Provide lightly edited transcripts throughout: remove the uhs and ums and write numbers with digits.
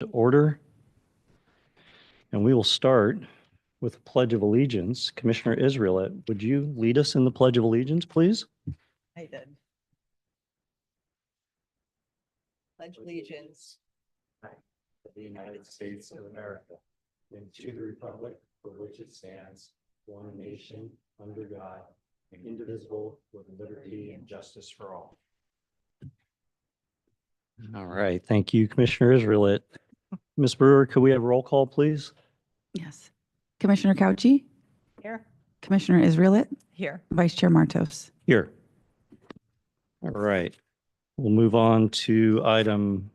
to order. And we will start with the Pledge of Allegiance. Commissioner Israelet, would you lead us in the Pledge of Allegiance, please? I did. Pledge allegiance To the United States of America, and to the republic for which it stands, one nation, under God, indivisible, with liberty and justice for all. All right. Thank you, Commissioner Israelet. Ms. Brewer, could we have roll call, please? Yes. Commissioner Couchy, here. Commissioner Israelet, Here. Vice Chair Martos. Here. All right. We'll move on to item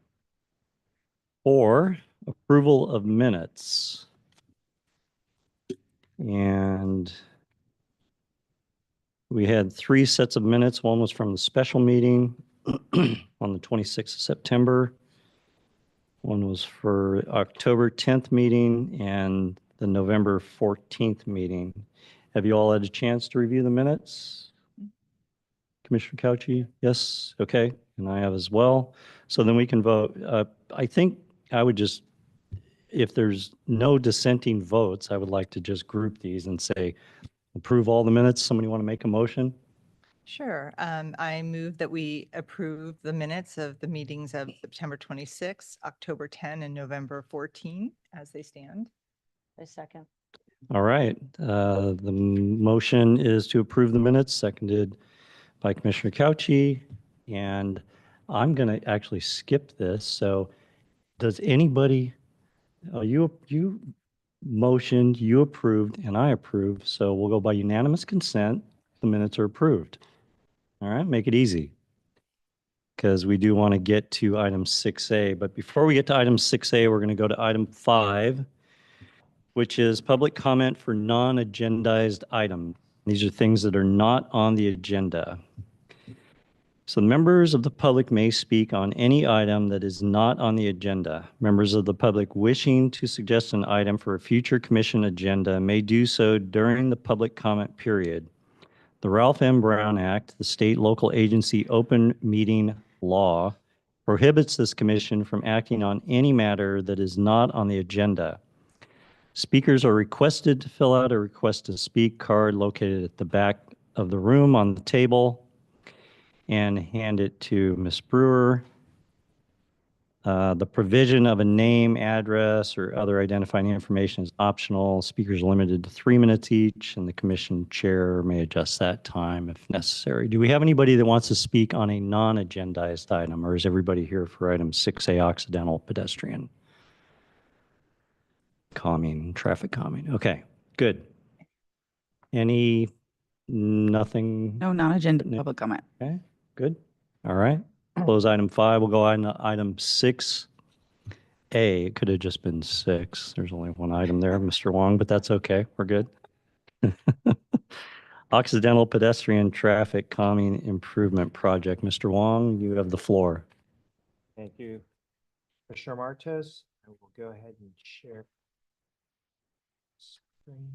4, approval of minutes. And we had 3 sets of minutes. One was from the special meeting on the 26th of September. One was for October 10th meeting and the November 14th meeting. Have you all had a chance to review the minutes? Commissioner Couchy? Yes? Okay. And I have as well. So then we can vote. I think I would just, if there's no dissenting votes, I would like to just group these and say, approve all the minutes. Somebody want to make a motion? Sure. I move that we approve the minutes of the meetings of September 26, October 10, and November 14 as they stand. A second. All right. The motion is to approve the minutes, seconded by Commissioner Couchy. And I'm going to actually skip this. So does anybody, you motioned, you approved, and I approved. So we'll go by unanimous consent. The minutes are approved. All right, make it easy. Because we do want to get to item 6A. But before we get to item 6A, we're going to go to item 5, which is public comment for non-agendized items. These are things that are not on the agenda. So members of the public may speak on any item that is not on the agenda. Members of the public wishing to suggest an item for a future commission agenda may do so during the public comment period. The Ralph M. Brown Act, the state local agency open meeting law, prohibits this commission from acting on any matter that is not on the agenda. Speakers are requested to fill out a request to speak card located at the back of the room on the table and hand it to Ms. Brewer. The provision of a name, address, or other identifying information is optional. Speakers are limited to 3 minutes each, and the commission chair may adjust that time if necessary. Do we have anybody that wants to speak on a non-agendized item, or is everybody here for item 6A, Occidental Pedestrian calming, traffic calming? Okay, good. Nothing? No non-agenda public comment. Okay, good. All right. Close item 5. We'll go on to item 6A. It could have just been 6. There's only one item there, Mr. Wong, but that's okay. We're good. Occidental Pedestrian Traffic Calming Improvement Project. Mr. Wong, you have the floor. Thank you, Commissioner Martos. I will go ahead and share screen.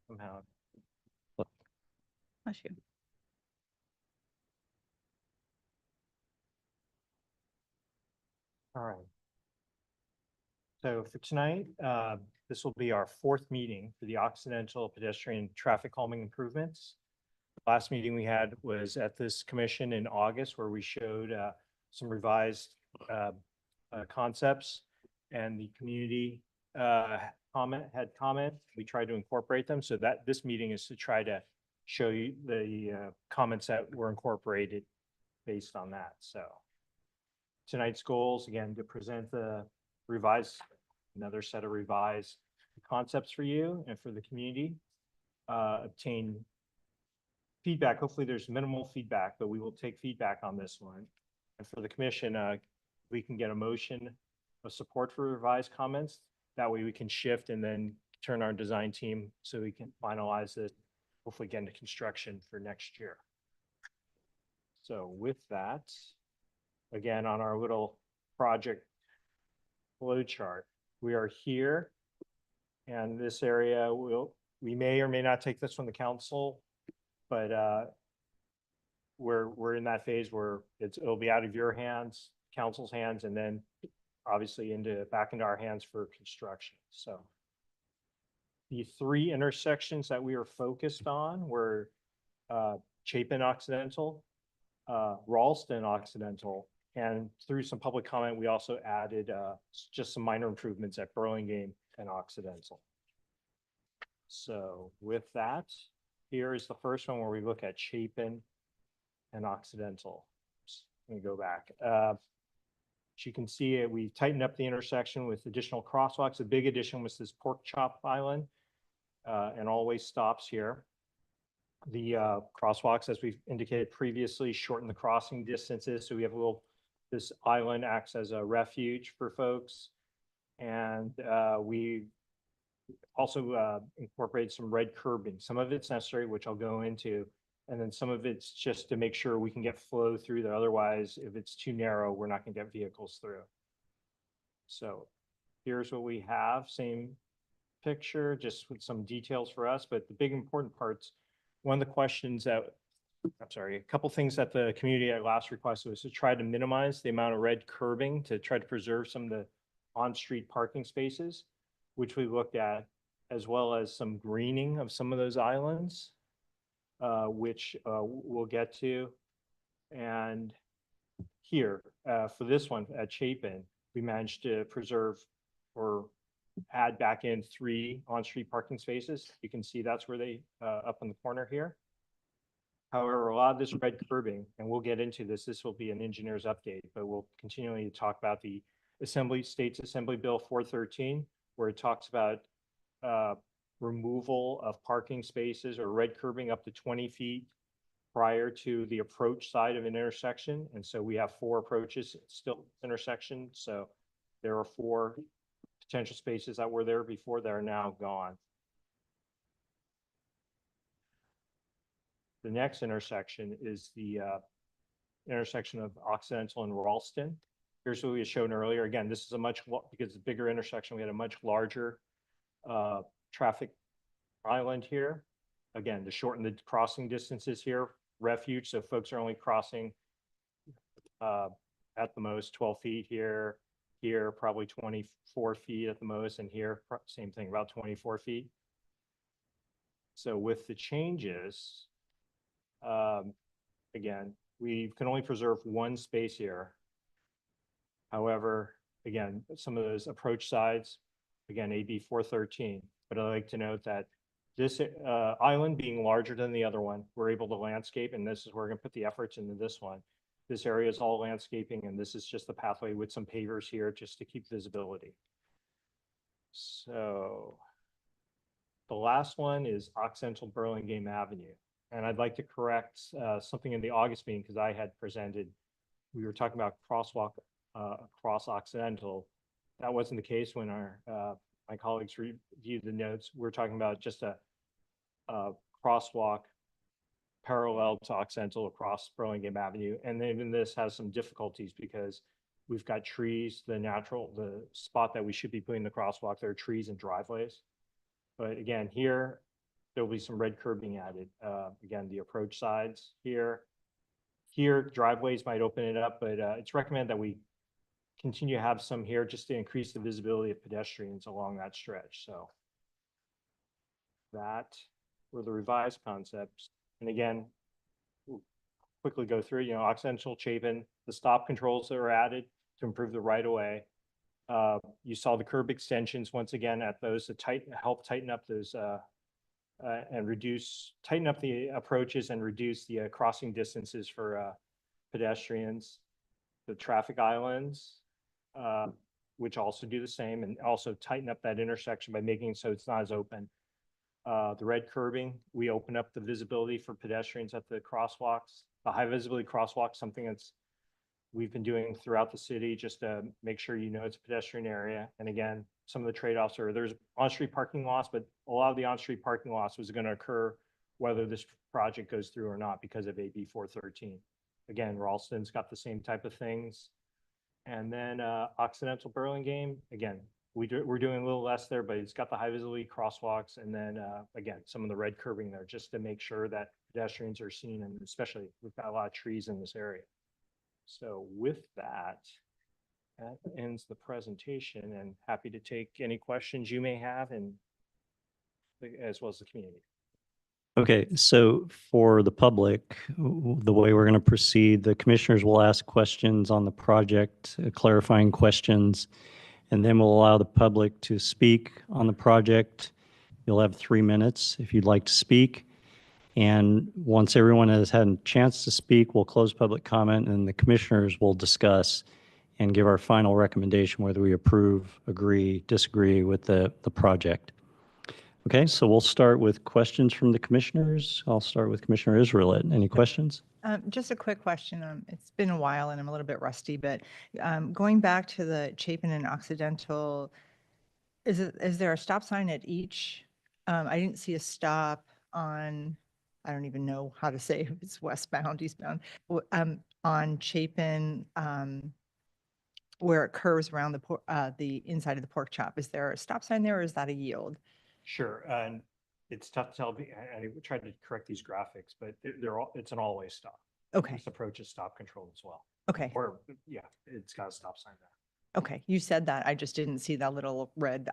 Somehow. Bless you. All right. So for tonight, this will be our 4th meeting for the Occidental Pedestrian Traffic Calming Improvements. The last meeting we had was at this commission in August, where we showed some revised concepts, and the community had comment. We tried to incorporate them, so that this meeting is to try to show you the comments that were incorporated based on that, so. Tonight's goals, again, to present the revised, another set of revised concepts for you and for the community. Obtain feedback. Hopefully there's minimal feedback, but we will take feedback on this one. And for the commission, we can get a motion of support for revised comments. That way we can shift and then turn our design team so we can finalize it, hopefully get into construction for next year. So with that, again, on our little project flow chart, we are here. And this area we may or may not take this from the council, but we're in that phase where it'll be out of your hands, council's hands, and then obviously back into our hands for construction. So the three intersections that we are focused on were Chapin Occidental, Ralston Occidental, and through some public comment, we also added just some minor improvements at Burlingame and Occidental. So with that, here is the first one where we look at Chapin and Occidental. Let me go back. As you can see it, we tightened up the intersection with additional crosswalks. A big addition was this pork chop island and always stops here. The crosswalks, as we've indicated previously, shorten the crossing distances. So we have this island acts as a refuge for folks. And we also incorporate some red curbing. Some of it's necessary, which I'll go into, and then some of it's just to make sure we can get flow through there. Otherwise, if it's too narrow, we're not gonna get vehicles through. So here's what we have, same picture, just with some details for us, but the big important parts, one of the questions that, a couple things that the community at last requested was to try to minimize the amount of red curbing to try to preserve some of the on-street parking spaces, which we looked at, as well as some greening of some of those islands, which we'll get to. And here, for this one at Chapin, we managed to preserve or add back in 3 on-street parking spaces. You can see that's where they, up in the corner here. However, a lot of this red curbing, and we'll get into this, this will be an engineer's update, but we'll continually talk about the States Assembly Bill 413, where it talks about removal of parking spaces or red curbing up to 20 feet prior to the approach side of an intersection. And so we have 4 approaches still intersection. So there are 4 potential spaces that were there before that are now gone. The next intersection is the intersection of Occidental and Ralston. Here's what we had shown earlier. Again, this is a because it's a bigger intersection, we had a much larger traffic island here. Again, to shorten the crossing distances here, refuge, so folks are only crossing at the most 12 feet here, probably 24 feet at the most, and here, same thing, about 24 feet. So with the changes, again, we can only preserve 1 space here. However, again, some of those approach sides, again, AB 413, but I'd like to note that this island being larger than the other one, we're able to landscape, and this is where we're gonna put the efforts into this one. This area is all landscaping, and this is just the pathway with some pavers here just to keep visibility. So the last one is Occidental Burlingame Avenue. And I'd like to correct something in the August meeting because I had presented, we were talking about crosswalk across Occidental. That wasn't the case when my colleagues reviewed the notes. We're talking about just a crosswalk parallel to Occidental across Burlingame Avenue. And even this has some difficulties because we've got trees, the spot that we should be putting the crosswalk, there are trees and driveways. But again, here, there'll be some red curbing added. Again, the approach sides here. Here, driveways might open it up, but it's recommended that we continue to have some here just to increase the visibility of pedestrians along that stretch. So that were the revised concepts. And again, we'll quickly go through, Occidental, Chapin, the stop controls that are added to improve the right of way. You saw the curb extensions once again at those to help tighten up those and tighten up the approaches and reduce the crossing distances for pedestrians. The traffic islands, which also do the same, and also tighten up that intersection by making it so it's not as open. The red curbing, we open up the visibility for pedestrians at the crosswalks. The high visibility crosswalk, something we've been doing throughout the city just to make sure you know it's a pedestrian area. And again, some of the trade-offs are there's on-street parking lots, but a lot of the on-street parking lots was going to occur whether this project goes through or not because of AB 413. Again, Ralston's got the same type of things. And then Occidental Burlingame, again, we're doing a little less there, but it's got the high visibility crosswalks. And then again, some of the red curbing there just to make sure that pedestrians are seen. And especially we've got a lot of trees in this area. So with that, that ends the presentation, and happy to take any questions you may have, and as well as the community. Okay, so for the public, the way we're going to proceed, the commissioners will ask questions on the project, clarifying questions, and then we'll allow the public to speak on the project. You'll have 3 minutes if you'd like to speak. And once everyone has had a chance to speak, we'll close public comment, and the commissioners will discuss and give our final recommendation whether we approve, agree, disagree with the project. Okay, so we'll start with questions from the commissioners. I'll start with Commissioner Israelit. Any questions? Just a quick question. It's been a while and I'm a little bit rusty, but going back to the Chapin and Occidental, is there a stop sign at each? I didn't see a stop on, I don't even know how to say if it's westbound, eastbound, on Chapin, where it curves around the inside of the pork chop. Is there a stop sign there, or is that a yield? Sure, and it's tough to tell. I tried to correct these graphics, but it's an all-way stop. Okay, This approach is stop control as well. okay, Or yeah, it's got a stop sign there. okay. You said that. I just didn't see that little red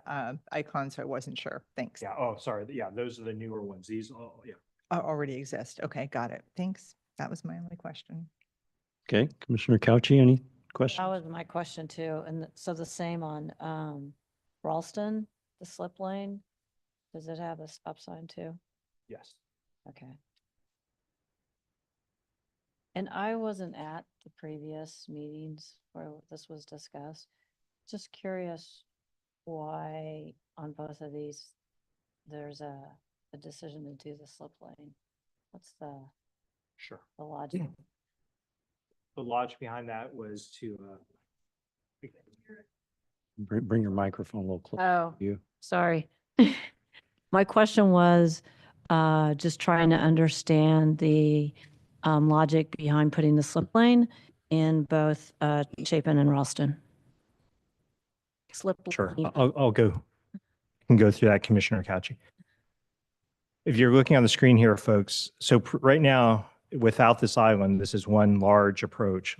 icon, so I wasn't sure. Thanks. Yeah. Oh, sorry. Yeah, those are the newer ones. These. Oh, yeah. Already exist. Okay, got it. Thanks. That was my only question. Okay, Commissioner Couchy, any That questions? was my question too. And so the same on Ralston, the slip lane, does it have a stop sign too? Yes. Okay. And I wasn't at the previous meetings where this was discussed. Just curious why on both of these, there's a decision to do the slip lane. What's Sure. the logic? The logic behind that was to. Bring your microphone a little closer Oh, to you. sorry. My question was just trying to understand the logic behind putting the slip lane in both Chapin and Ralston. Slip Sure. lane. I'll go. Can go through that, Commissioner Couchy. If you're looking on the screen here, folks, so right now, without this island, this is one large approach.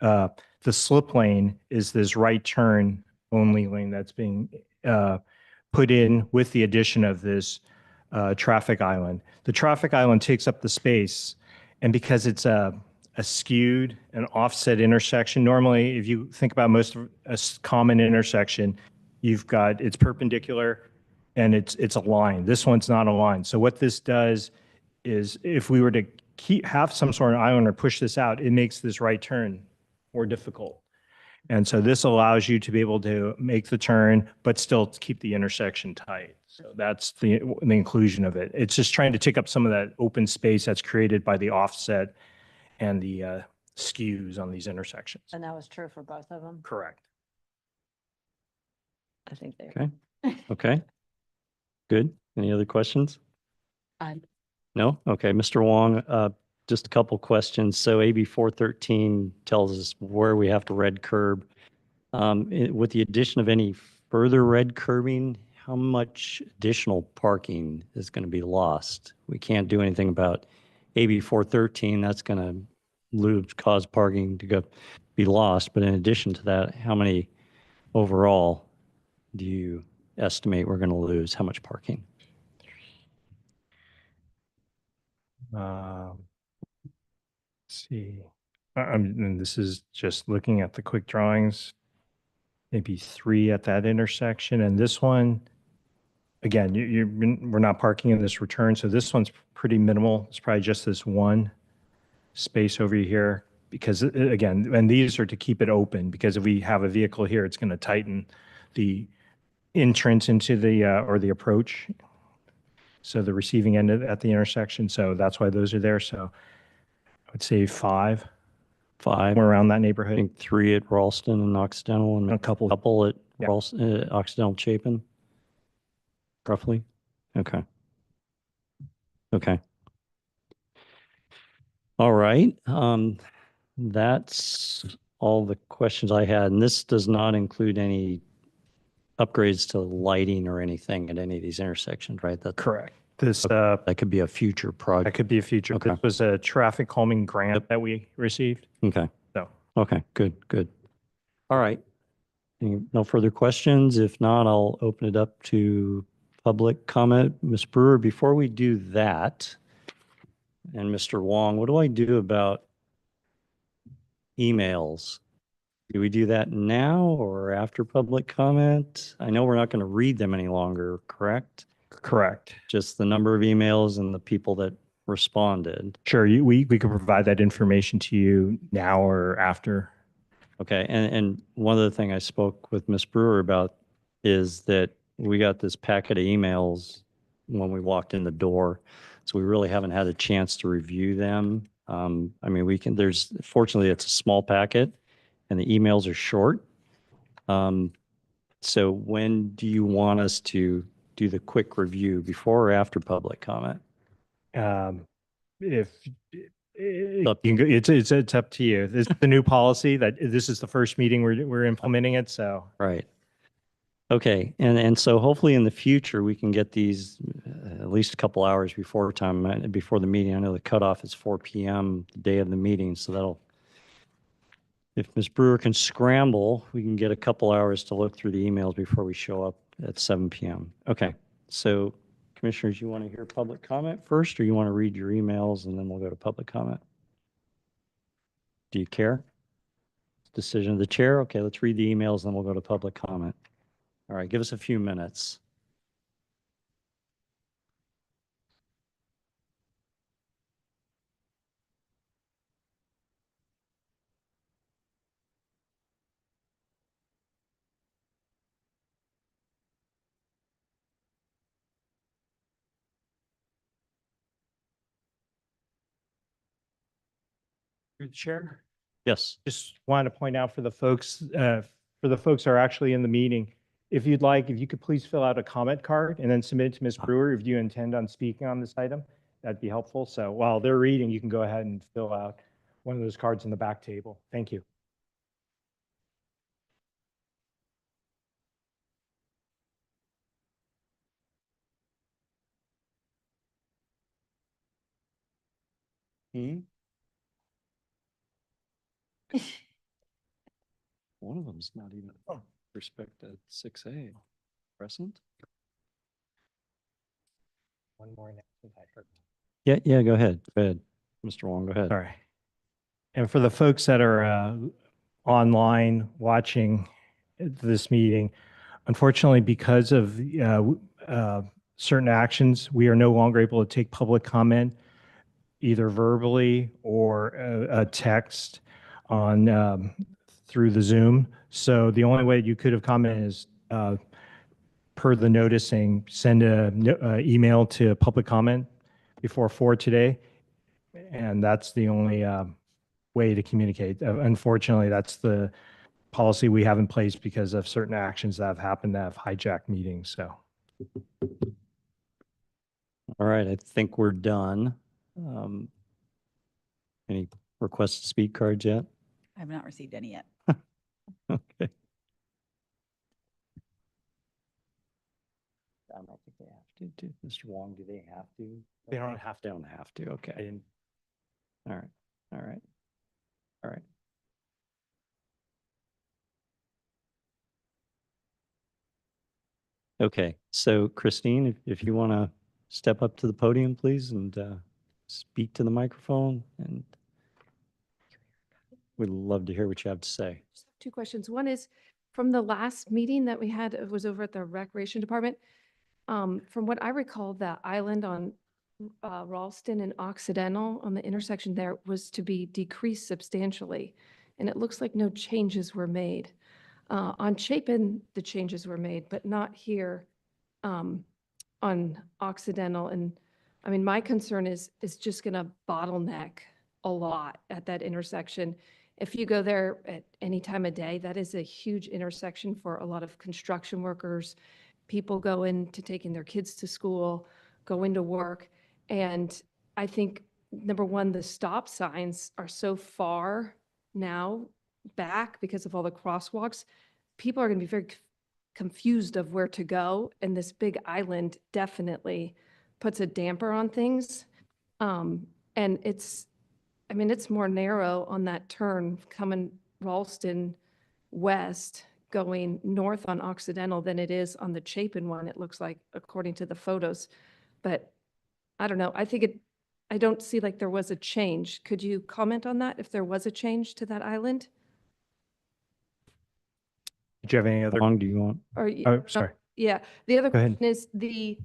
The slip lane is this right turn only lane that's being put in with the addition of this traffic island. The traffic island takes up the space, and because it's a skewed and offset intersection, normally if you think about most of a common intersection, it's perpendicular and it's a line. This one's not a line. So what this does is if we were to have some sort of island or push this out, it makes this right turn more difficult. And so this allows you to be able to make the turn, but still keep the intersection tight. So that's the inclusion of it. It's just trying to take up some of that open space that's created by the offset and the skews on these intersections. And that was true for both of them? Correct. I think they Okay. Okay. Good. Any other questions? No? Okay, Mr. Wong, just a couple questions. So AB 413 tells us where we have to red curb. With the addition of any further red curbing, how much additional parking is going to be lost? We can't do anything about AB 413. That's going to cause parking to be lost. But in addition to that, how many overall do you estimate we're going to lose? How much parking? Let's see. And this is just looking at the quick drawings. maybe 3 at that intersection. And this one, again, we're not parking in this return, so this one's pretty minimal. It's probably just this one space over here because again, and these are to keep it open because if we have a vehicle here, it's going to tighten the entrance into the, or the approach. So the receiving end at the intersection. So that's why those are there. So I would say 5, 5, somewhere around that I neighborhood. think 3 at Ralston and Occidental and A couple. couple at Yeah. Ralston, Occidental Chapin, roughly. Okay. Okay. All right. That's all the questions I had. And this does not include any upgrades to lighting or anything at any of these intersections, right? Correct. This, That could be a future that project. could be a future. Okay. This was a traffic calming grant Yep. that we received. Okay. So. Okay, good, good. All right. No further questions? If not, I'll open it up to public comment. Ms. Brewer, before we do that, and Mr. Wong, what do I do about emails? Do we do that now or after public comment? I know we're not going to read them any longer, correct? Correct. Just the number of emails and the people that responded. Sure. We could provide that information to you now or after. Okay, and one other thing I spoke with Ms. Brewer about is that we got this packet of emails when we walked in the door, so we really haven't had a chance to review them. I mean, fortunately, it's a small packet, and the emails are short. So when do you want us to do the quick review, before or after public comment? If Up you can go, it's up to you. This is the new policy that this is the first meeting we're implementing it. So Right. Okay, and so hopefully in the future, we can get these at least a couple hours before before the meeting. I know the cutoff is 4 PM, the day of the meeting, so that'll, if Ms. Brewer can scramble, we can get a couple hours to look through the emails before we show up at 7 PM. Okay, so commissioners, you want to hear public comment first, or you want to read your emails and then we'll go to public comment? Do you care? Decision of the chair. Okay, let's read the emails, then we'll go to public comment. All right, give us a few minutes. through the chair, Yes. just wanted to point out for the folks that are actually in the meeting, if you'd like, if you could please fill out a comment card and then submit it to Ms. Brewer if you intend on speaking on this item, that'd be helpful. So while they're reading, you can go ahead and fill out one of those cards in the back table. Thank you. One of them's not even respected 6A. Present? One more announcement I heard. Yeah, go ahead. Go ahead. Mr. Wong, go ahead. Sorry. And for the folks that are online watching this meeting, unfortunately, because of certain actions, we are no longer able to take public comment either verbally or a text on through the Zoom. So the only way you could have commented is per the noticing, send a email to public comment before 4 today. And that's the only way to communicate. Unfortunately, that's the policy we have in place because of certain actions that have happened that have hijacked meetings. So. All right, I think we're done. Any requests to speak cards yet? I have not received any yet. Okay. I don't think they have to. Mr. Wong, do they have to? They don't have They don't have to. Okay. All right. All right. All right. Okay. So Christine, if you want to step up to the podium, please, and speak to the microphone, and we'd love to hear what you have to say. Just have two questions. One is, from the last meeting that we had, it was over at the Recreation Department. From what I recall, the island on Ralston and Occidental on the intersection there was to be decreased substantially. And it looks like no changes were made. On Chapin, the changes were made, but not here on Occidental. And I mean, my concern is just going to bottleneck a lot at that intersection. If you go there at any time of day, that is a huge intersection for a lot of construction workers, people going to taking their kids to school, going to work. And I think, number one, the stop signs are so far now back because of all the crosswalks. People are going to be very confused of where to go. And this big island definitely puts a damper on things. And it's more narrow on that turn coming Ralston west, going north on Occidental than it is on the Chapin one, it looks like, according to the photos. But I don't know. I don't see like there was a change. Could you comment on that, if there was a change to that island? Do you have any other? How long do you want? Or, Oh, sorry. yeah, the other Go ahead. question is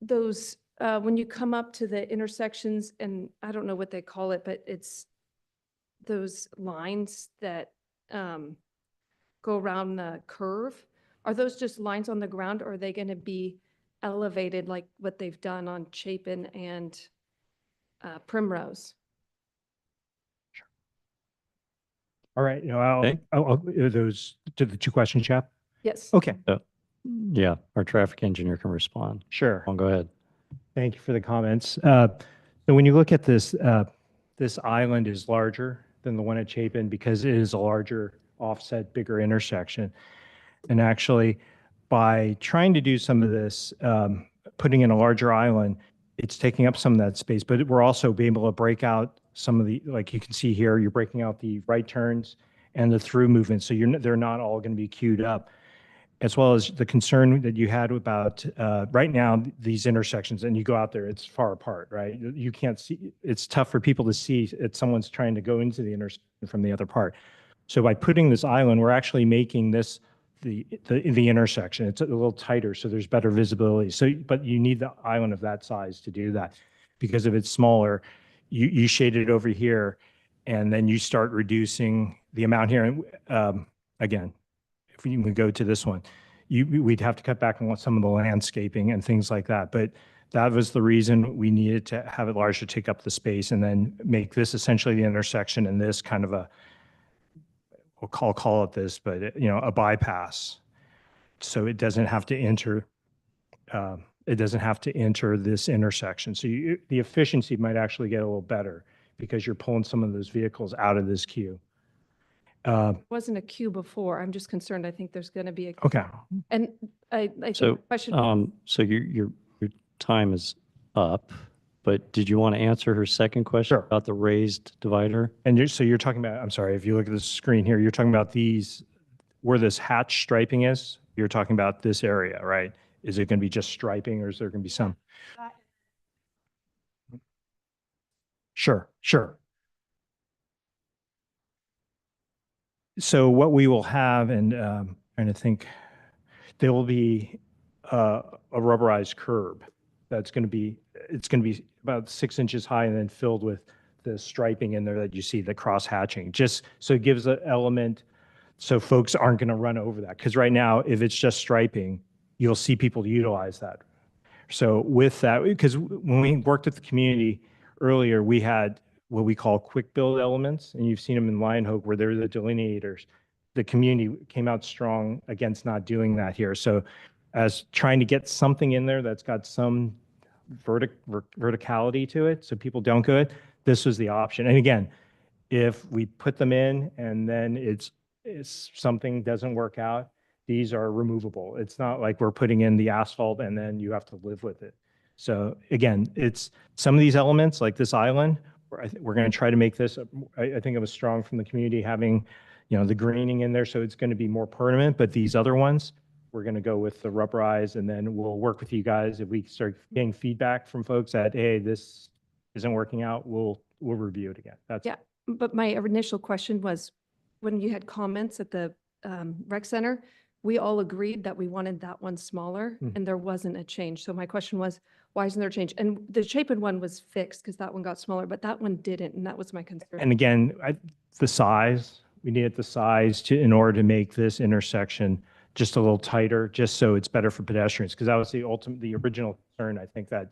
those, when you come up to the intersections, and I don't know what they call it, but it's those lines that go around the curve. Are those just lines on the ground, or are they going to be elevated like what they've done on Chapin and Primrose? All right. No, Okay. are those to the two questions, Chap? Yes. Okay, Yeah, our traffic engineer can respond. sure. Go ahead. Thank you for the comments. So when you look at this, this island is larger than the one at Chapin because it is a larger offset, bigger intersection. And actually, by trying to do some of this, putting in a larger island, it's taking up some of that space, but we're also being able to break out some of the, like you can see here, you're breaking out the right turns and the through movement. So they're not all going to be queued up, as well as the concern that you had about right now, these intersections, and you go out there, it's far apart, right? You can't see, it's tough for people to see if someone's trying to go into the intersection from the other part. So by putting this island, we're actually making this the intersection. It's a little tighter, so there's better visibility. So, but you need the island of that size to do that, because if it's smaller, you shade it over here, and then you start reducing the amount here. And again, if we would go to this one, we'd have to cut back on some of the landscaping and things like that. But that was the reason we needed to have it larger to take up the space, and then make this essentially the intersection, and this kind of a, we'll call it this, but a bypass. So it doesn't have to enter, this intersection. So the efficiency might actually get a little better because you're pulling some of those vehicles out of this queue. Wasn't a queue before. I'm just concerned. I think there's going to be a. Okay. And I think So, the question. So your time is up, but did you want to answer her second question Sure. about the raised divider? And so you're talking about, I'm sorry, if you look at the screen here, you're talking about these, where this hatch striping is, you're talking about this area, right? Is it going to be just striping, or is there going to be some? Sure. So what we will have, and trying to think, there will be a rubberized curb that's going to be, it's going to be about 6 inches high and then filled with the striping in there that you see, the cross hatching, just so it gives an element so folks aren't going to run over that. Because right now, if it's just striping, you'll see people utilize that. So with that, because when we worked with the community earlier, we had what we call quick build elements, and you've seen them in Lion Hope where they're the delineators. The community came out strong against not doing that here. So as trying to get something in there that's got some verticality to it, so people don't go it, this was the option. And again, if we put them in and then it's something doesn't work out, these are removable. It's not like we're putting in the asphalt and then you have to live with it. So again, it's some of these elements like this island, we're going to try to make this, I think it was strong from the community having, the greening in there. So it's going to be more permanent, but these other ones, we're going to go with the rubberized, and then we'll work with you guys. If we start getting feedback from folks that, hey, this isn't working out, we'll review it again. That's Yeah. But my initial question was, when you had comments at the rec center, we all agreed that we wanted that one smaller Mhm. and there wasn't a change. So my question was, why isn't there a change? And the Chapin one was fixed because that one got smaller, but that one didn't. And that was my concern. And again, the size, we needed the size in order to make this intersection just a little tighter, just so it's better for pedestrians. Because that was the original concern, I think, that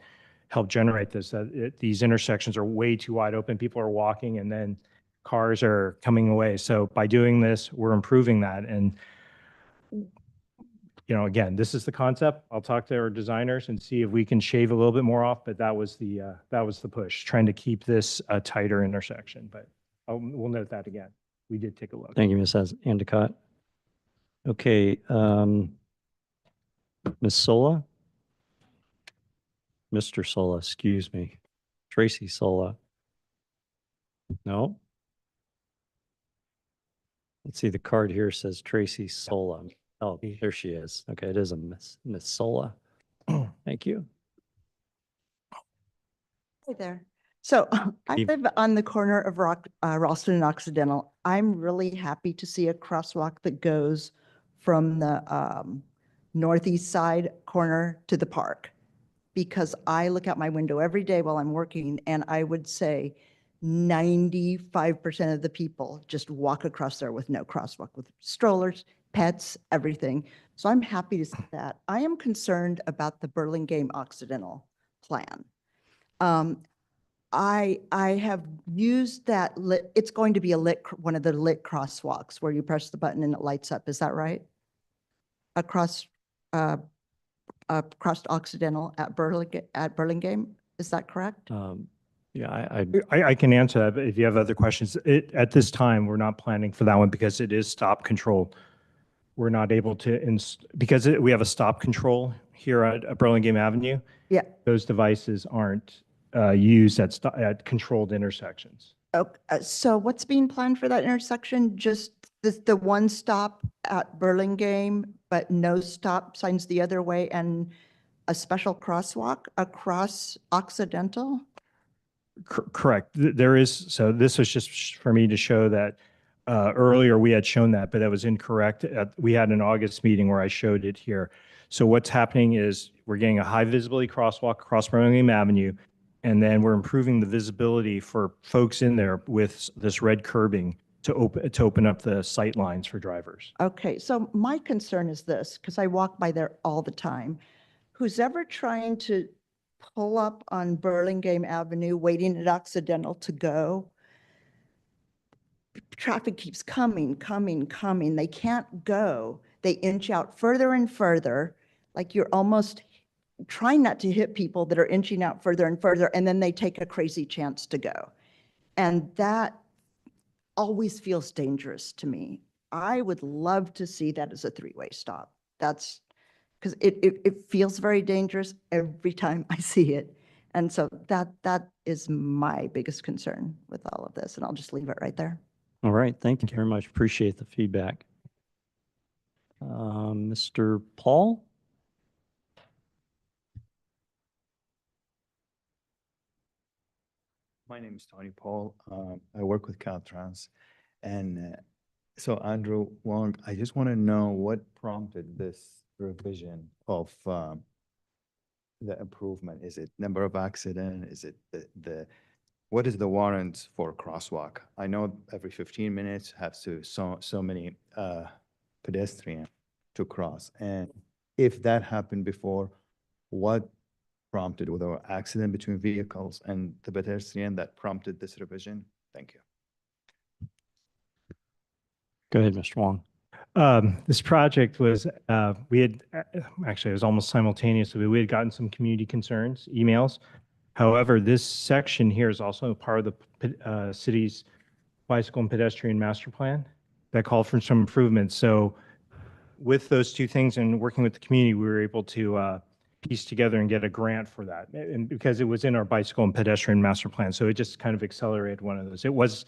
helped generate this, that these intersections are way too wide open. People are walking and then cars are coming away. So by doing this, we're improving that. And, again, this is the concept. I'll talk to our designers and see if we can shave a little bit more off, but that was the push, trying to keep this a tighter intersection. But we'll note that again. We did take a look. Thank you, Ms. Endicott. Okay, Ms. Sola? Mr. Sola, excuse me. Tracy Sola? No? Let's see, the card here says Tracy Sola. Oh, there she is. Okay, it is a Miss Sola. Thank you. Hey there. So I Eve- live on the corner of Ralston and Occidental. I'm really happy to see a crosswalk that goes from the northeast side corner to the park. Because I look out my window every day while I'm working and I would say 95% of the people just walk across there with no crosswalk, with strollers, pets, everything. So I'm happy to see that. I am concerned about the Burlingame Occidental plan. I have used that lit, it's going to be one of the lit crosswalks where you press the button and it lights up. Is that right? Across Occidental at Burlingame. Is that correct? Yeah, I can answer that, but if you have other questions, at this time, we're not planning for that one because it is stop control. We're not able to, because we have a stop control here at Burlingame Avenue. Yeah. Those devices aren't used at controlled intersections. So what's being planned for that intersection? Just the one stop at Burlingame, but no stop signs the other way and a special crosswalk across Occidental? Correct. There is, so this was just for me to show that earlier we had shown that, but that was incorrect. We had an August meeting where I showed it here. So what's happening is we're getting a high visibility crosswalk across Burlingame Avenue, and then we're improving the visibility for folks in there with this red curbing to open up the sight lines for drivers. Okay, so my concern is this, because I walk by there all the time. Who's ever trying to pull up on Burlingame Avenue, waiting at Occidental to go, traffic keeps coming. They can't go. They inch out further and further, like you're almost trying not to hit people that are inching out further and further, and then they take a crazy chance to go. And that always feels dangerous to me. I would love to see that as a three-way stop. That's because it feels very dangerous every time I see it. And so that is my biggest concern with all of this. And I'll just leave it right there. all right, thank you very much. Appreciate the feedback. Mr. Paul? My name is Tony Paul. I work with Caltrans. And so Andrew Wong, I just want to know what prompted this revision of the improvement. Is it number of accident? Is it what is the warrant for crosswalk? I know every 15 minutes has to so many pedestrians to cross. And if that happened before, what prompted, was there an accident between vehicles and the pedestrian that prompted this revision? Thank you. Go ahead, Mr. Wong. This project was, we had, actually, it was almost simultaneously, we had gotten some community concerns, emails. However, this section here is also part of the city's bicycle and pedestrian master plan that called for some improvements. So with those two things and working with the community, we were able to piece together and get a grant for that. And because it was in our bicycle and pedestrian master plan. So it just kind of accelerated one of those. It was,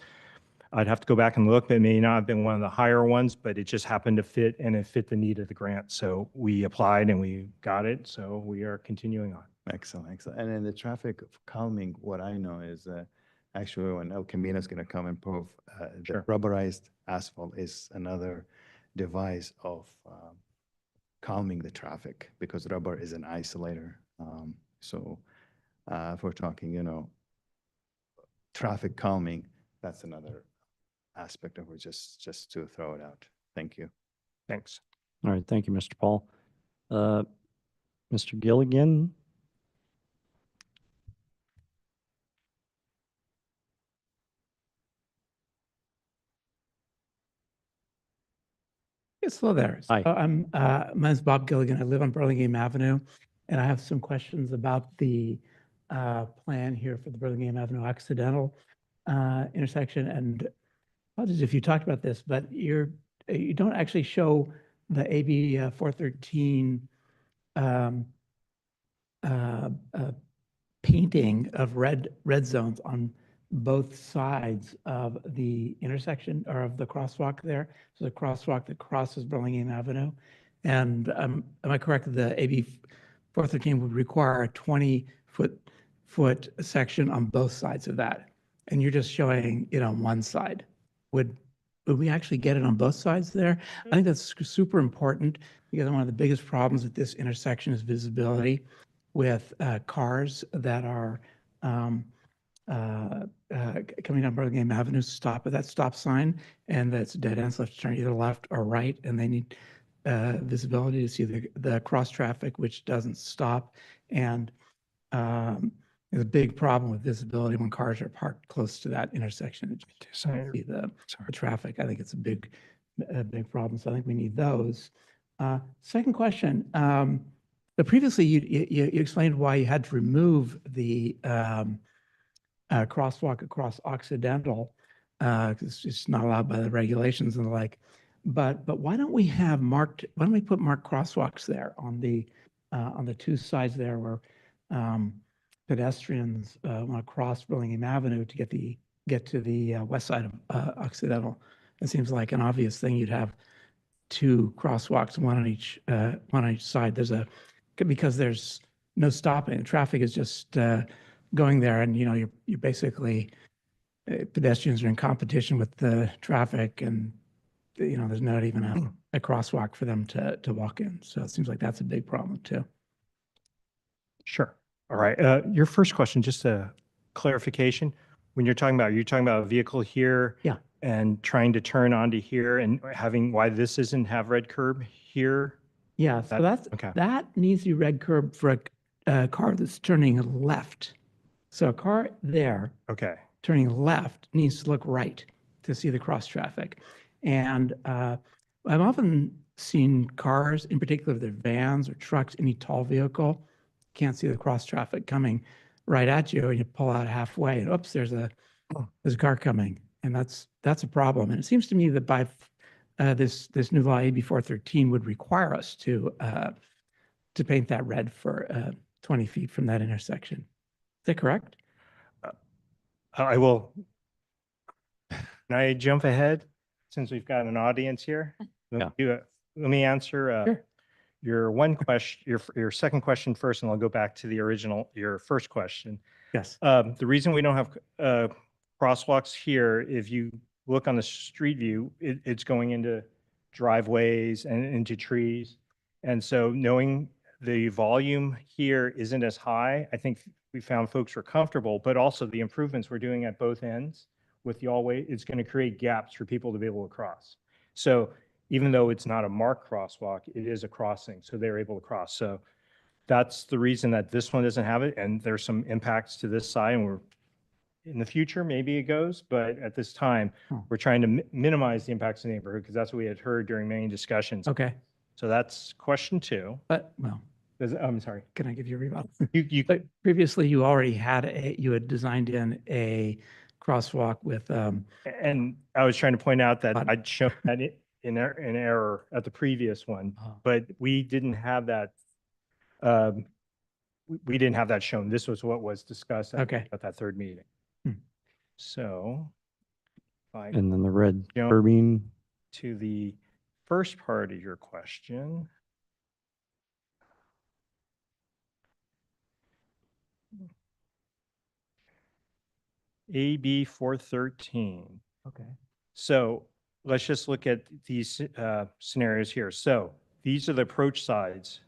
I'd have to go back and look, but it may not have been one of the higher ones, but it just happened to fit and it fit the need of the grant. So we applied and we got it. So we are continuing on. Excellent, excellent. And then the traffic calming, what I know is actually when El Camino is going to come and prove the Sure. rubberized asphalt is another device of calming the traffic because rubber is an isolator. So if we're talking, traffic calming, that's another aspect of it, just to throw it out. Thank you. Thanks. All right, thank you, Mr. Paul. Mr. Gilligan? Yes, hello there. Hi. My name's Bob Gilligan. I live on Burlingame Avenue, and I have some questions about the plan here for the Burlingame Avenue Occidental intersection. And apologies if you talked about this, but you don't actually show the AB 413 painting of red zones on both sides of the intersection or of the crosswalk there. So the crosswalk that crosses Burlingame Avenue. And am I correct that the AB 413 would require a 20-foot section on both sides of that? And you're just showing it on one side. Would we actually get it on both sides there? I think that's super important because one of the biggest problems at this intersection is visibility with cars that are coming down Burlingame Avenue, stop at that stop sign, and that's dead ends, left turn either left or right, and they need visibility to see the cross traffic, which doesn't stop. And there's a big problem with visibility when cars are parked close to that intersection. See the traffic. I think it's a big problem. So I think we need those. Second question. Previously, you explained why you had to remove the crosswalk across Occidental because it's not allowed by the regulations and the like. But why don't we have marked? Why don't we put marked crosswalks there on the two sides there where pedestrians want to cross Burlingame Avenue to get to the west side of Occidental? It seems like an obvious thing. You'd have two crosswalks, one on each side. Because there's no stopping. Traffic is just going there, and you're basically pedestrians are in competition with the traffic, and there's not even a crosswalk for them to walk in. So it seems like that's a big problem too. Sure. All right. Your first question, just a clarification. When you're talking about a vehicle here Yeah. and trying to turn onto here and having why this doesn't have red curb here? Yeah, so okay. that needs to be red curb for a car that's turning left. So a car there Okay. turning left needs to look right to see the cross traffic. And I've often seen cars, in particular if they're vans or trucks, any tall vehicle, can't see the cross traffic coming right at you, and you pull out halfway, and oops, there's a car coming, and that's a problem. And it seems to me that by this new law, AB 413, would require us to paint that red for 20 feet from that intersection. Is that correct? I will. Can I jump ahead since we've got an audience here? Yeah. Let me answer Sure. your one question, your second question first, and I'll go back to your first question. Yes. The reason we don't have crosswalks here, if you look on the street view, it's going into driveways and into trees. And so knowing the volume here isn't as high, I think we found folks were comfortable, but also the improvements we're doing at both ends with the all-way, it's going to create gaps for people to be able to cross. So even though it's not a marked crosswalk, it is a crossing, so they're able to cross. So that's the reason that this one doesn't have it, and there's some impacts to this side, and in the future, maybe it goes, but at this time, we're trying to minimize the impacts to the neighborhood because that's what we had heard during many discussions. Okay. So that's question 2. But, well, I'm sorry. can I give you a rebuttal? But Previously, you already you had designed in a crosswalk with, and I was trying to point out that But- I'd shown that in error at the previous one, but we didn't have that. We didn't have that shown. This was what was discussed at that third meeting. So, if I And then the red Jump. curbing. to the first part of your question. AB 413. okay. So let's just look at these scenarios here. So these are the approach sides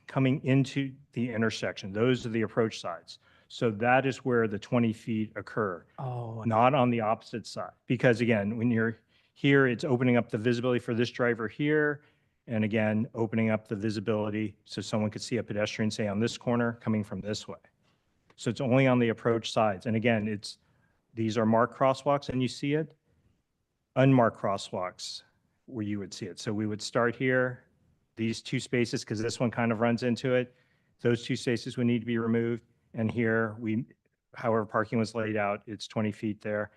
coming into the intersection. Those are the approach sides. So that is where the 20 feet occur, Oh, not on the opposite side. Because again, when you're here, it's opening up the visibility for this driver here. And again, opening up the visibility so someone could see a pedestrian, say on this corner, coming from this way. So it's only on the approach sides. And again, these are marked crosswalks and you see it. Unmarked crosswalks where you would see it. So we would start here, these two spaces, because this one kind of runs into it. Those two spaces would need to be removed. And here however parking was laid out, it's 20 feet there.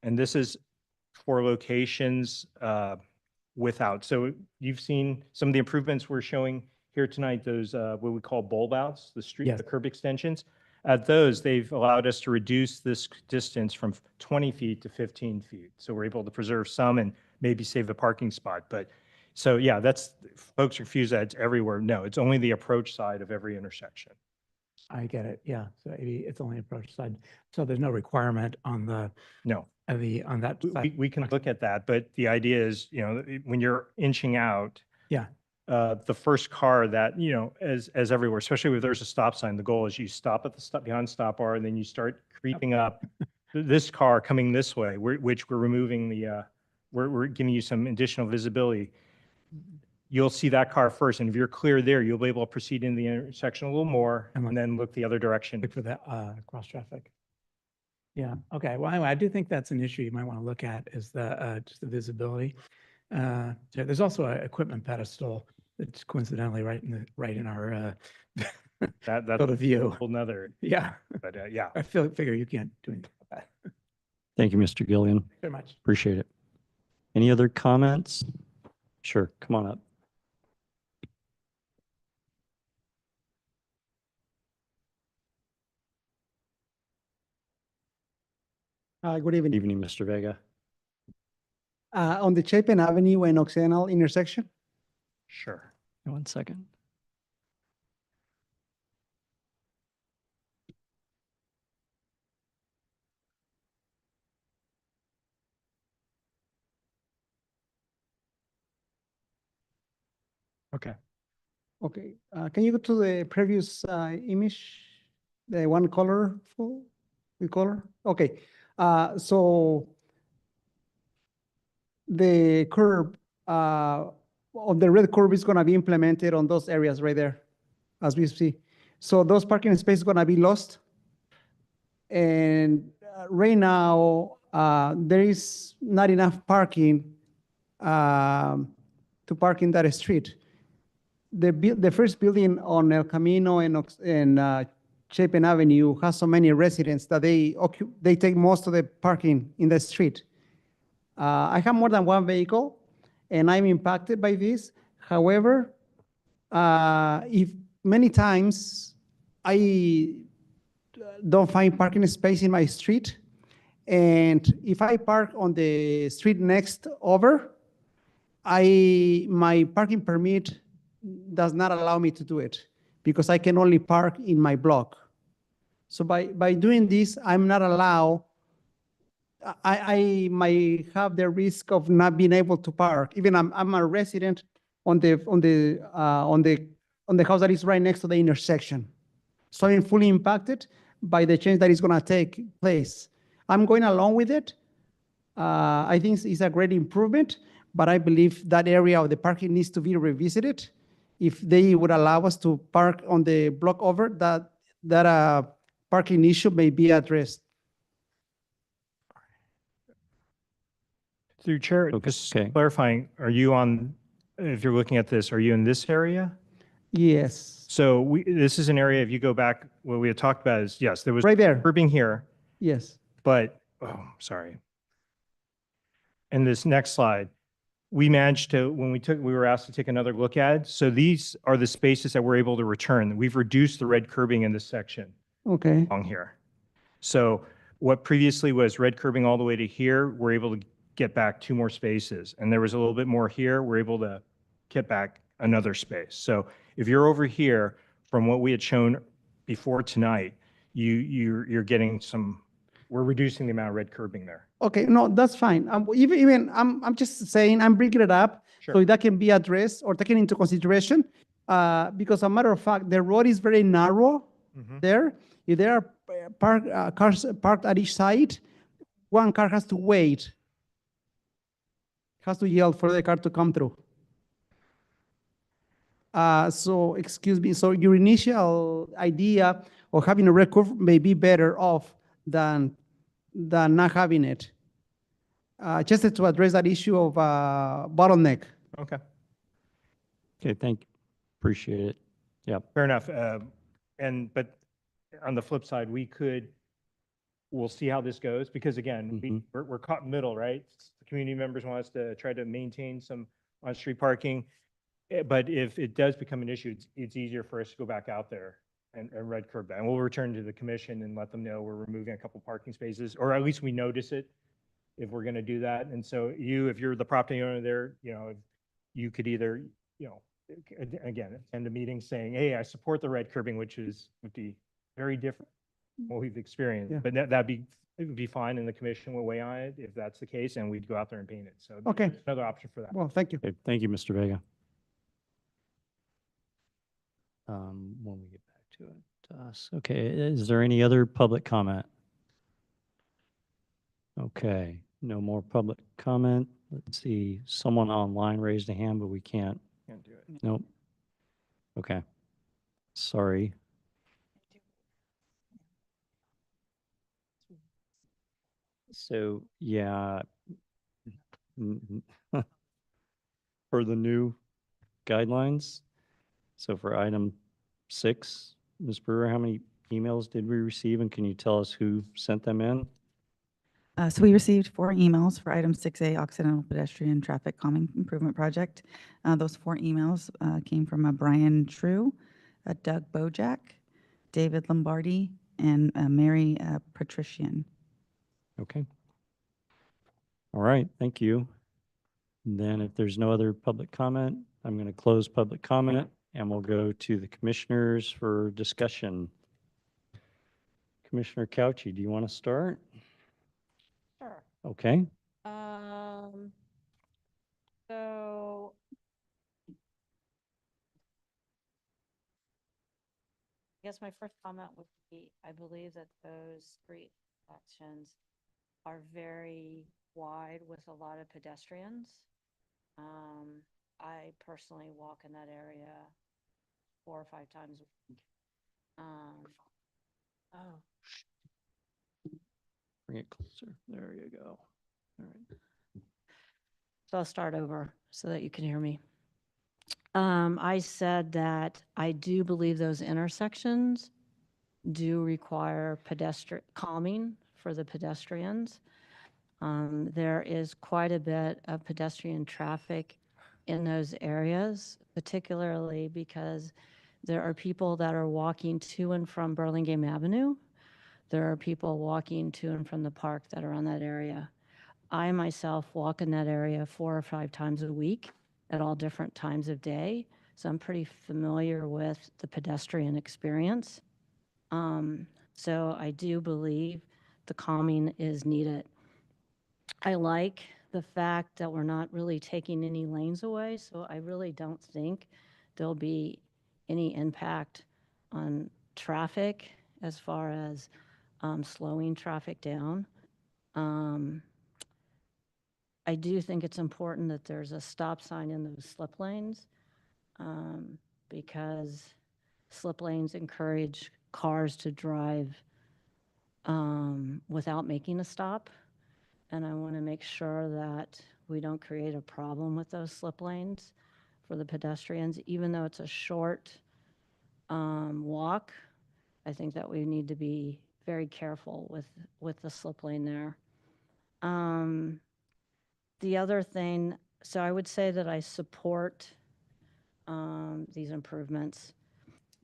And this is for locations without. So you've seen some of the improvements we're showing here tonight, those what we call bulb outs, Yes. the curb extensions. At those, they've allowed us to reduce this distance from 20 feet to 15 feet. So we're able to preserve some and maybe save a parking spot. But so yeah, folks are confused that it's everywhere. No, it's only the approach side of every intersection. I get it. Yeah. So maybe it's only approach side. So there's no requirement on No. on that side. We can look at that, but the idea is, when you're inching out. Yeah. The first car that, as everywhere, especially if there's a stop sign, the goal is you stop at the stop behind stop bar and then you start creeping up this car coming this way, which we're removing we're giving you some additional visibility. You'll see that car first. And if you're clear there, you'll be able to proceed in the intersection a little more and then look the other direction. Look for that cross traffic. Yeah. Okay. Well, anyway, I do think that's an issue you might want to look at is just the visibility. So there's also an equipment pedestal that's coincidentally right in our That's field of view. a whole nother, Yeah. but yeah. I figure you can't do anything about that. Thank you, Mr. Gillian. Very much. Appreciate it. Any other comments? Sure, come on up. Good evening. Evening, Mr. Vega. On the Chapin Avenue and Occidental intersection, Sure. 1 second. Okay. okay, can you go to the previous image? The one colorful, the color? Okay, so the curb, of the red curb is gonna be implemented on those areas right there, as we see. So those parking spaces gonna be lost. And right now, there is not enough parking to park in that street. The first building on El Camino and Chapin Avenue has so many residents that they take most of the parking in the street. I have more than one vehicle, and I'm impacted by this. However, if many times I don't find parking space in my street, and if I park on the street next over, my parking permit does not allow me to do it because I can only park in my block. So by doing this, I'm not allowed. I might have the risk of not being able to park. Even I'm a resident on the house that is right next to the intersection. So I'm fully impacted by the change that is going to take place. I'm going along with it. I think it's a great improvement, but I believe that area of the parking needs to be revisited. If they would allow us to park on the block over, that parking issue may be addressed. Through Chair, Okay. just clarifying, if you're looking at this, are you in this area? Yes, So this is an area, if you go back, what we had talked about is, yes, there was right there. curbing here, Yes. but, sorry. In this next slide, we managed to, we were asked to take another look at it. So these are the spaces that we're able to return. We've reduced the red curbing in this section Okay. along here. So what previously was red curbing all the way to here, we're able to get back 2 more spaces. And there was a little bit more here, we're able to get back another space. So if you're over here, from what we had shown before tonight, you're getting some we're reducing the amount of red curbing there. Okay, no, that's fine. I'm just saying, I'm bringing it up so Sure. that can be addressed or taken into consideration. Because a matter of fact, the road is very narrow Mhm. there. If there are cars parked at each side, one car has to wait. Has to yell for the car to come through. So, excuse me, so your initial idea of having a red curve may be better off than not having it. Just to address that issue of bottleneck. Okay, Okay, appreciate it. Yep. fair enough. But on the flip side, we'll see how this goes, because again, Mhm. we're caught in the middle, right? The community members want us to try to maintain some on-street parking. But if it does become an issue, it's easier for us to go back out there and red curb that. And we'll return to the commission and let them know we're removing a couple parking spaces, or at least we notice it if we're going to do that. And so if you're the property owner there, you could either, again, attend a meeting saying, hey, I support the red curbing, which would be very different from what we've experienced. Yeah. But it would be fine, and the commission will weigh on it if that's the case, and we'd go out there and paint it. So Okay. there's another option for that. Well, thank you. Okay, thank you, Mr. Vega. When we get back to it, to us. Okay, is there any other public comment? Okay, no more public comment. Let's see, someone online raised a hand, but we can't. Can't do it. Nope. Okay, sorry. So, yeah. mm, For the new guidelines, so for item 6, Ms. Brewer, how many emails did we receive, and can you tell us who sent them in? So we received 4 emails for item 6A, Occidental Pedestrian Traffic Calming Improvement Project. Those 4 emails came from Brian True, Doug Bojack, David Lombardi, and Mary Patrician. Okay. All right, thank you. Then if there's no other public comment, I'm going to close public comment, and we'll go to the commissioners for discussion. Commissioner Couchy, do you want to start? Sure. Okay. So I guess my first comment would be, I believe that those street sections are very wide with a lot of pedestrians. I personally walk in that area 4 or 5 times a week. Bring it closer. There you go. All right. So I'll start over so that you can hear me. I said that I do believe those intersections do require pedestrian calming for the pedestrians. There is quite a bit of pedestrian traffic in those areas, particularly because there are people that are walking to and from Burlingame Avenue. There are people walking to and from the park that are on that area. I myself walk in that area 4 or 5 times a week at all different times of day. So I'm pretty familiar with the pedestrian experience. So I do believe the calming is needed. I like the fact that we're not really taking any lanes away, so I really don't think there'll be any impact on traffic as far as slowing traffic down. I do think it's important that there's a stop sign in those slip lanes because slip lanes encourage cars to drive without making a stop. And I want to make sure that we don't create a problem with those slip lanes for the pedestrians, even though it's a short walk. I think that we need to be very careful with the slip lane there. The other thing, so I would say that I support these improvements.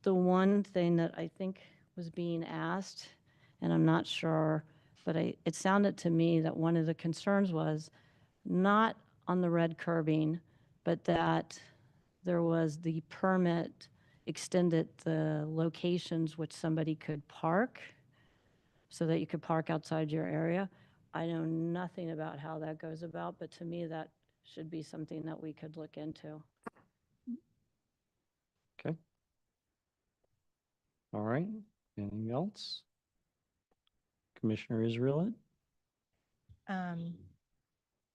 The one thing that I think was being asked, and I'm not sure, but it sounded to me that one of the concerns was not on the red curbing, but that there was the permit extended the locations which somebody could park. so that you could park outside your area. I know nothing about how that goes about, but to me, that should be something that we could look into. Okay. All right. Anything else? Commissioner Israelit?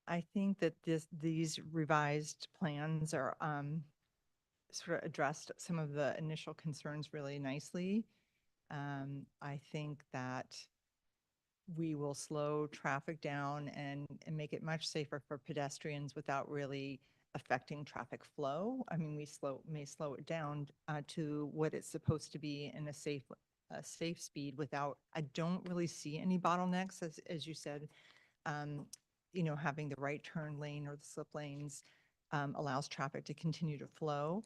I think that these revised plans are, sort of addressed some of the initial concerns really nicely. I think that we will slow traffic down and make it much safer for pedestrians without really affecting traffic flow. I mean, may slow it down to what it's supposed to be in a safe speed without, I don't really see any bottlenecks, as you said. You know, having the right turn lane or the slip lanes allows traffic to continue to flow.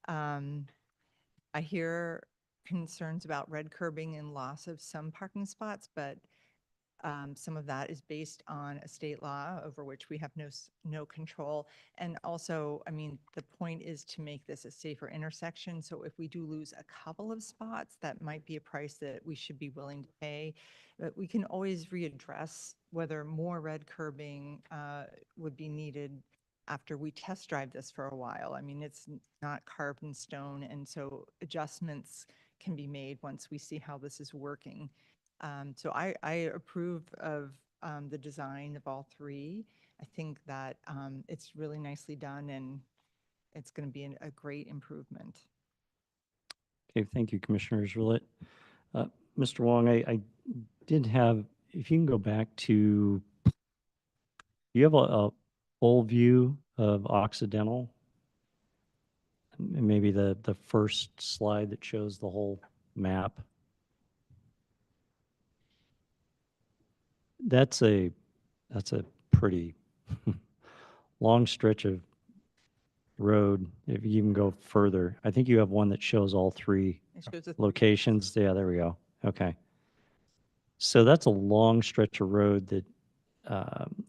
I hear concerns about red curbing and loss of some parking spots, but some of that is based on a state law over which we have no control. And also, I mean, the point is to make this a safer intersection. So if we do lose a couple of spots, that might be a price that we should be willing to pay. But we can always readdress whether more red curbing would be needed after we test drive this for a while. I mean, it's not carved in stone, and so adjustments can be made once we see how this is working. So I approve of the design of all three. I think that it's really nicely done, and it's going to be a great improvement. Okay, thank you, Commissioner Israelit. Mr. Wong, I did have, if you can go back to, you have a full view of Occidental? And maybe the first slide that shows the whole map. That's a pretty long stretch of road. If you even go further, I think you have one that shows all three It shows the locations. Yeah, there we go. Okay. So that's a long stretch of road that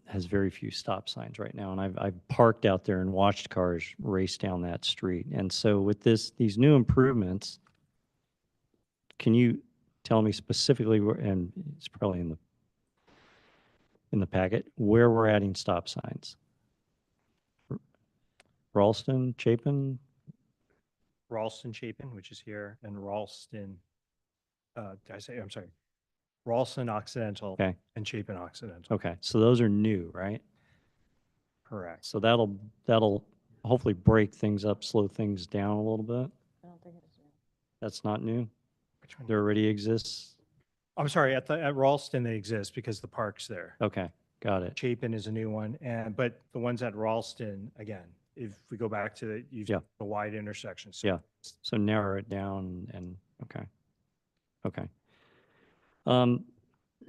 has very few stop signs right now. And I've parked out there and watched cars race down that street. And so with these new improvements, can you tell me specifically where, and it's probably in the packet, where we're adding stop signs? Ralston, Chapin? Ralston Chapin, which is here, and Ralston, I'm sorry, Ralston Occidental Okay. and Chapin Occidental. Okay, so those are new, right? Correct. So that'll hopefully break things up, slow things down a little bit. I don't think it's. That's not new? Which one? There already exists? I'm sorry, at Ralston they exist because the park's there. Okay, got it. Chapin is a new one, but the ones at Ralston, again, if we go back to Yeah. the wide intersection. So Yeah. So narrow it down and, okay. Okay.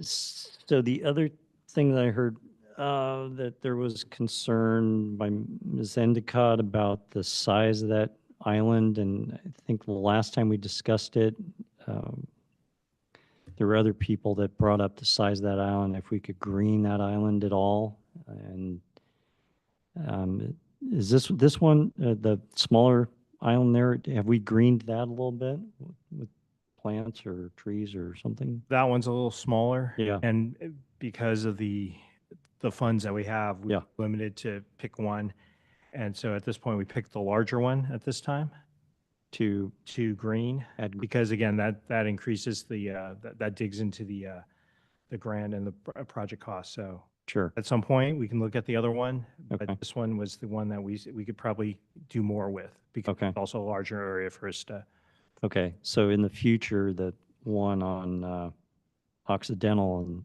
So the other thing that I heard, that there was concern by Ms. Endicott about the size of that island, and I think the last time we discussed it, there were other people that brought up the size of that island, if we could green that island at all. And is this one, the smaller island there, have we greened that a little bit with plants or trees or something? that one's a little smaller. Yeah. And because of the funds that we have, we're Yeah. limited to pick one. And so at this point, we picked the larger one at this time To to green. add, Because again, that increases that digs into the grant and the project cost. So sure, at some point, we can look at the other one, Okay. but this one was the one that we could probably do more with because Okay. it's also a larger area for us to. okay. So in the future, the one on Occidental and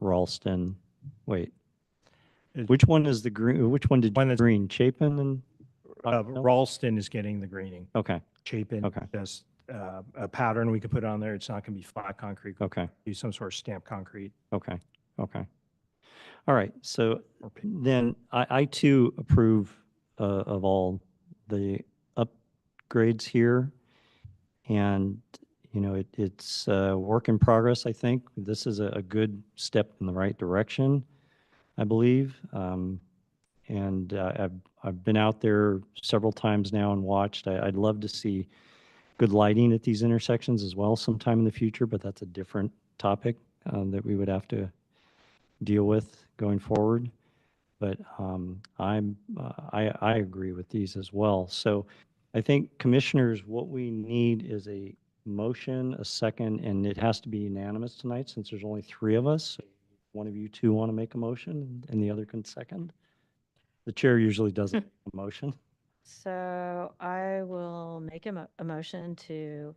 Ralston, wait, It- which one is the green, which one did One you that's- green? Chapin and? Occidental? Ralston is getting the greening. Okay, Chapin Okay. does a pattern we could put on there. It's not going to be flat concrete. okay, Do some sort of stamped concrete. okay, okay. All right, so or pa- then I too approve of all the upgrades here. And, you know, it's a work in progress, I think. This is a good step in the right direction, I believe. And I've been out there several times now and watched. I'd love to see good lighting at these intersections as well sometime in the future, but that's a different topic. that we would have to deal with going forward. But I agree with these as well. So I think, commissioners, what we need is a motion, a second, and it has to be unanimous tonight since there's only three of us. One of you two want to make a motion and the other can second. The chair usually doesn't make a motion. So I will make a motion to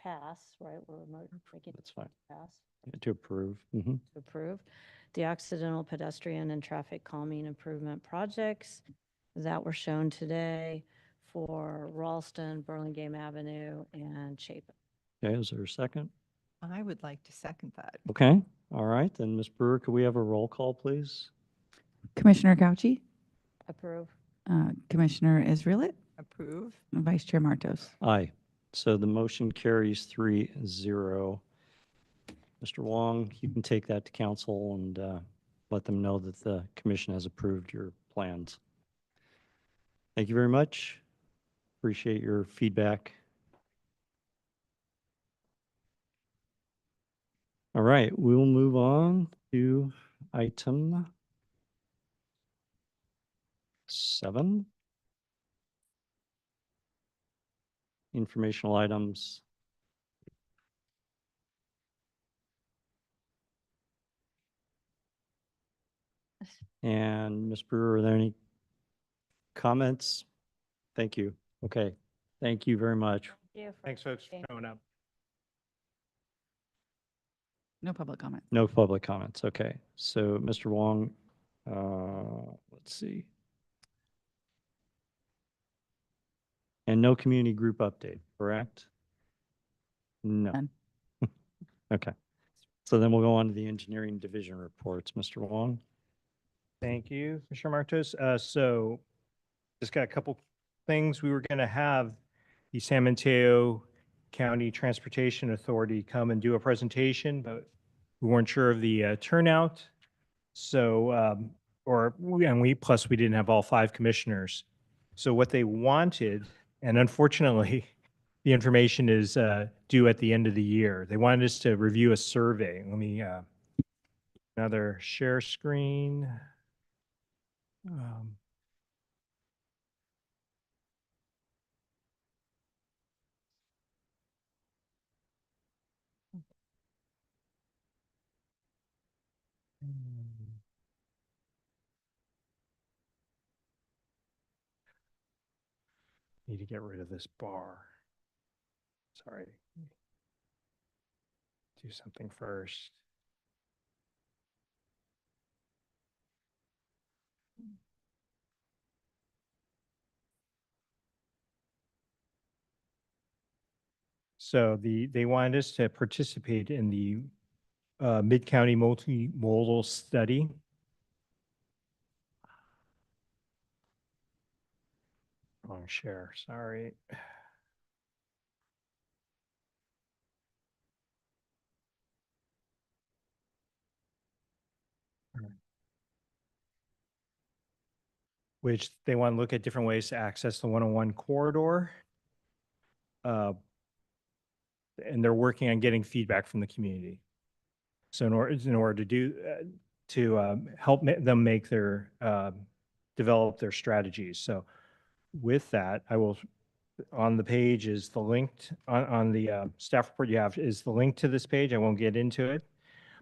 pass, right? We're making That's fine. pass, To approve. Mhm. to approve the accidental pedestrian and traffic calming improvement projects that were shown today for Ralston, Burlingame Avenue, and Chapin. Okay, is there a second? I would like to second that. Okay, all right, then Ms. Brewer, could we have a roll call, please? Commissioner Gauchi, Approve. Commissioner Israelit, Approve. and Vice Chair Martos. Aye. So the motion carries 3-0. Mr. Wong, you can take that to council and let them know that the commission has approved your plans. Thank you very much. Appreciate your feedback. All right, we will move on to item 7. Informational items. And Ms. Brewer, are there any comments? Thank you. Okay, thank you very much. Thanks, folks, for showing up. No public comment. No public comments. Okay, so Mr. Wong, let's see. And no community group update, correct? No. None. Okay. So then we'll go on to the engineering division reports. Mr. Wong? Thank you, Commissioner Martos. So just got a couple things. We were going to have the San Mateo County Transportation Authority come and do a presentation, but we weren't sure of the turnout. So, plus we didn't have all 5 commissioners. So what they wanted, and unfortunately, the information is due at the end of the year. They wanted us to review a survey. Let me, another share screen. Need to get rid of this bar. Sorry. Do something first. So they wanted us to participate in the Mid-County Multimodal Study. Wrong share, sorry. Which they want to look at different ways to access the 101 corridor. And they're working on getting feedback from the community. So in order to do, help them make their, develop their strategies. So with that, I will, on the page is the link, on the staff report you have is the link to this page. I won't get into it.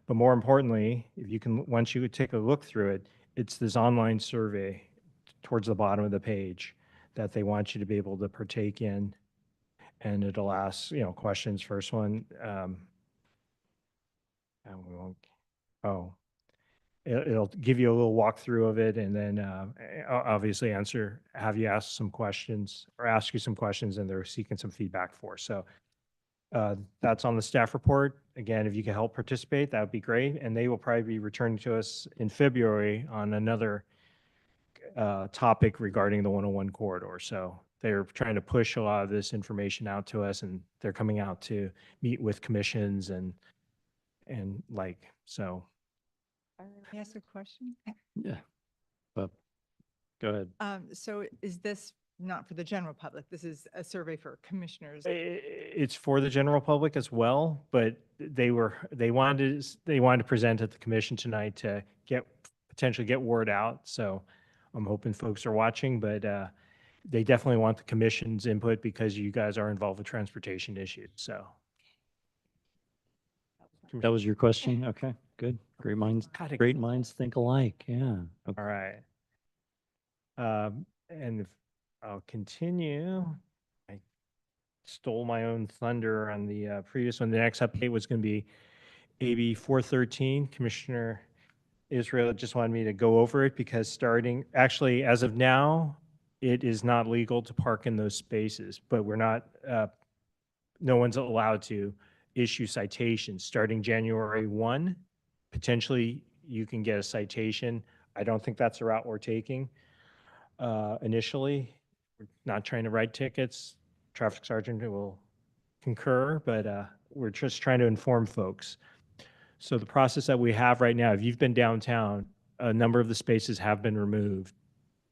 But more importantly, if you can, once you take a look through it, it's this online survey towards the bottom of the page that they want you to be able to partake in. And it'll ask, questions. First one, and we won't, it'll give you a little walkthrough of it, and then obviously have you ask some questions or ask you some questions, and they're seeking some feedback for. So that's on the staff report. Again, if you can help participate, that would be great. And they will probably be returning to us in February on another topic regarding the 101 corridor. So they're trying to push a lot of this information out to us, and they're coming out to meet with commissions and so. Can I ask a question? Yeah. But go ahead. So is this not for the general public. This is a survey for commissioners. It's for the general public as well, but they wanted to present at the commission tonight to potentially get word out. So I'm hoping folks are watching, but they definitely want the commission's input because you guys are involved with transportation issues. So That was your question? Okay, good. Great minds think alike. Yeah. Okay. all right. And if I'll continue. I stole my own thunder on the previous one. The next update was going to be AB 413. Commissioner Israel just wanted me to go over it because actually, as of now, it is not legal to park in those spaces, but no one's allowed to issue citations. Starting January 1, potentially you can get a citation. I don't think that's the route we're taking initially. We're not trying to write tickets. Traffic sergeant will concur, but we're just trying to inform folks. So the process that we have right now, if you've been downtown, a number of the spaces have been removed.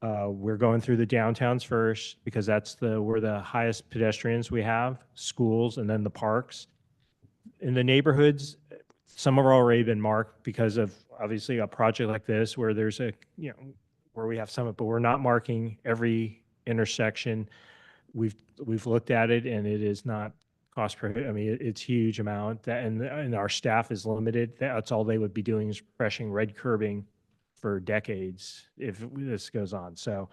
We're going through the downtowns first because we're the highest pedestrians we have, schools, and then the parks. In the neighborhoods, some have already been marked because of obviously a project like this where there's where we have some, but we're not marking every intersection. We've looked at it and it is not cost prohibitive. I mean, it's huge amount and our staff is limited. That's all they would be doing is refreshing red curbing for decades if this goes on. So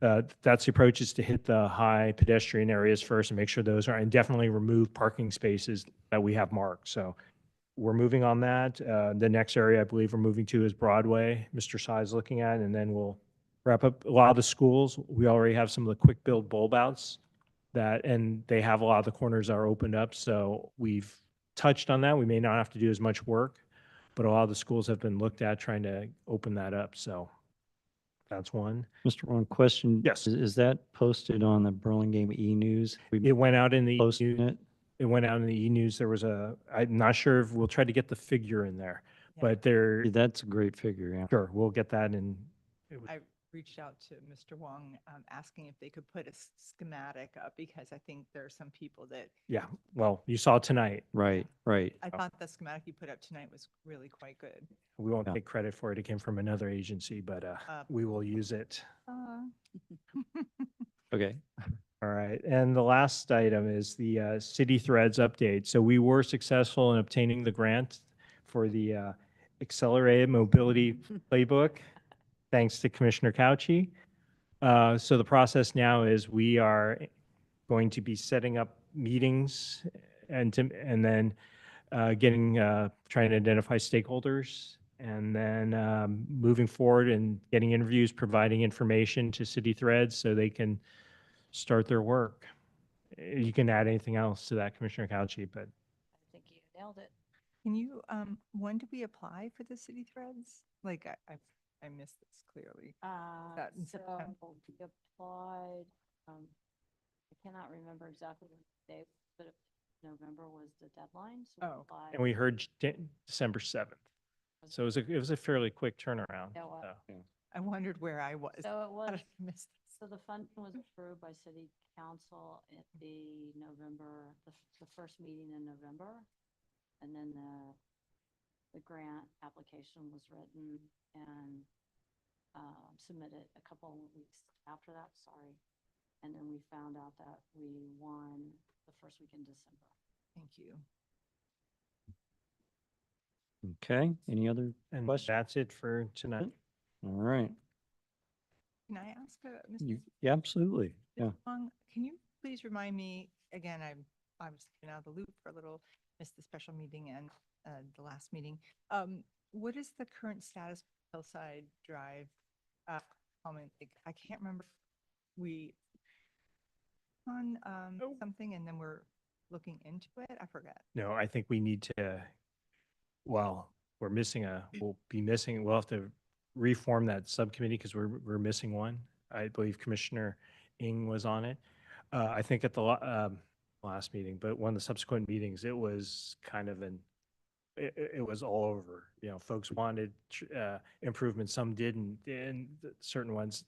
that's the approach, is to hit the high pedestrian areas first and make sure those are, and definitely remove parking spaces that we have marked. So we're moving on that. The next area I believe we're moving to is Broadway, Mr. Sy is looking at, and then we'll wrap up a lot of the schools. We already have some of the quick build bulb outs and they have a lot of the corners are opened up. So we've touched on that. We may not have to do as much work, but a lot of the schools have been looked at trying to open that up. So that's one. Mr. Ron, question. Yes. Is that posted on the Burlingame e-news? It went out in the Posting it? It went out in the e-news. I'm not sure if we'll try to get the figure in there, but That's a great figure, yeah. sure, we'll get that in. I reached out to Mr. Wong, asking if they could put a schematic up because I think there are some people that, Yeah, well, you saw tonight. Right. I thought the schematic you put up tonight was really quite good. We won't Yeah. take credit for it. It came from another agency, but we will use it. Okay. All right. And the last item is the City Threads update. So we were successful in obtaining the grant for the Accelerated Mobility Playbook, thanks to Commissioner Couchy. So the process now is we are going to be setting up meetings and then trying to identify stakeholders, and then moving forward and getting interviews, providing information to City Threads so they can start their work. You can add anything else to that, Commissioner Couchy, but I think you nailed it. Can you, when do we apply for the City Threads? Like, I missed this clearly. That in So September? we applied, I cannot remember exactly the date, but November was the deadline. So we Oh. applied. and we heard December 7th. So it was a fairly quick turnaround. Yeah, well, So. I wondered where I was. So it How was, did I miss this? so the funding was approved by city council at the November, the first meeting in November. And then the grant application was written and submitted a couple of weeks after that, sorry. And then we found out that we won the first week in December. Thank you. Okay. Any other And questions? that's it for tonight. All right. Can I ask, Mr. Yeah, absolutely. Yeah. Mr. Wong, can you please remind me, again, I was been out of the loop for a little, missed the special meeting and the last meeting. What is the current status of Hillside Drive comment? I can't remember. We on something and then we're looking into it. I forget. No, I think we need to, well, we'll have to reform that subcommittee because we're missing one. I believe Commissioner Ng was on it. I think at the last meeting, but one of the subsequent meetings, it was kind of it was all over. You know, folks wanted improvements, some didn't, and certain ones.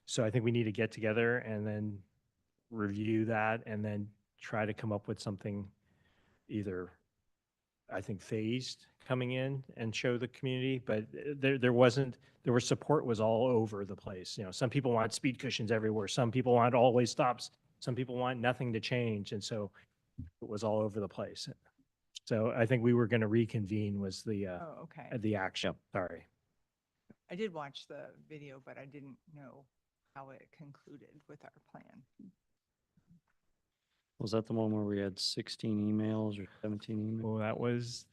So I think we need to get together and then review that and then try to come up with something either, I think, phased coming in and show the community, but support was all over the place. You know, some people want speed cushions everywhere. Some people want always stops. Some people want nothing to change. And so it was all over the place. So I think we were going to reconvene was Oh, okay. the action. Sorry. I did watch the video, but I didn't know how it concluded with our plan. Was that the one where we had 16 emails or 17 emails? Well, that was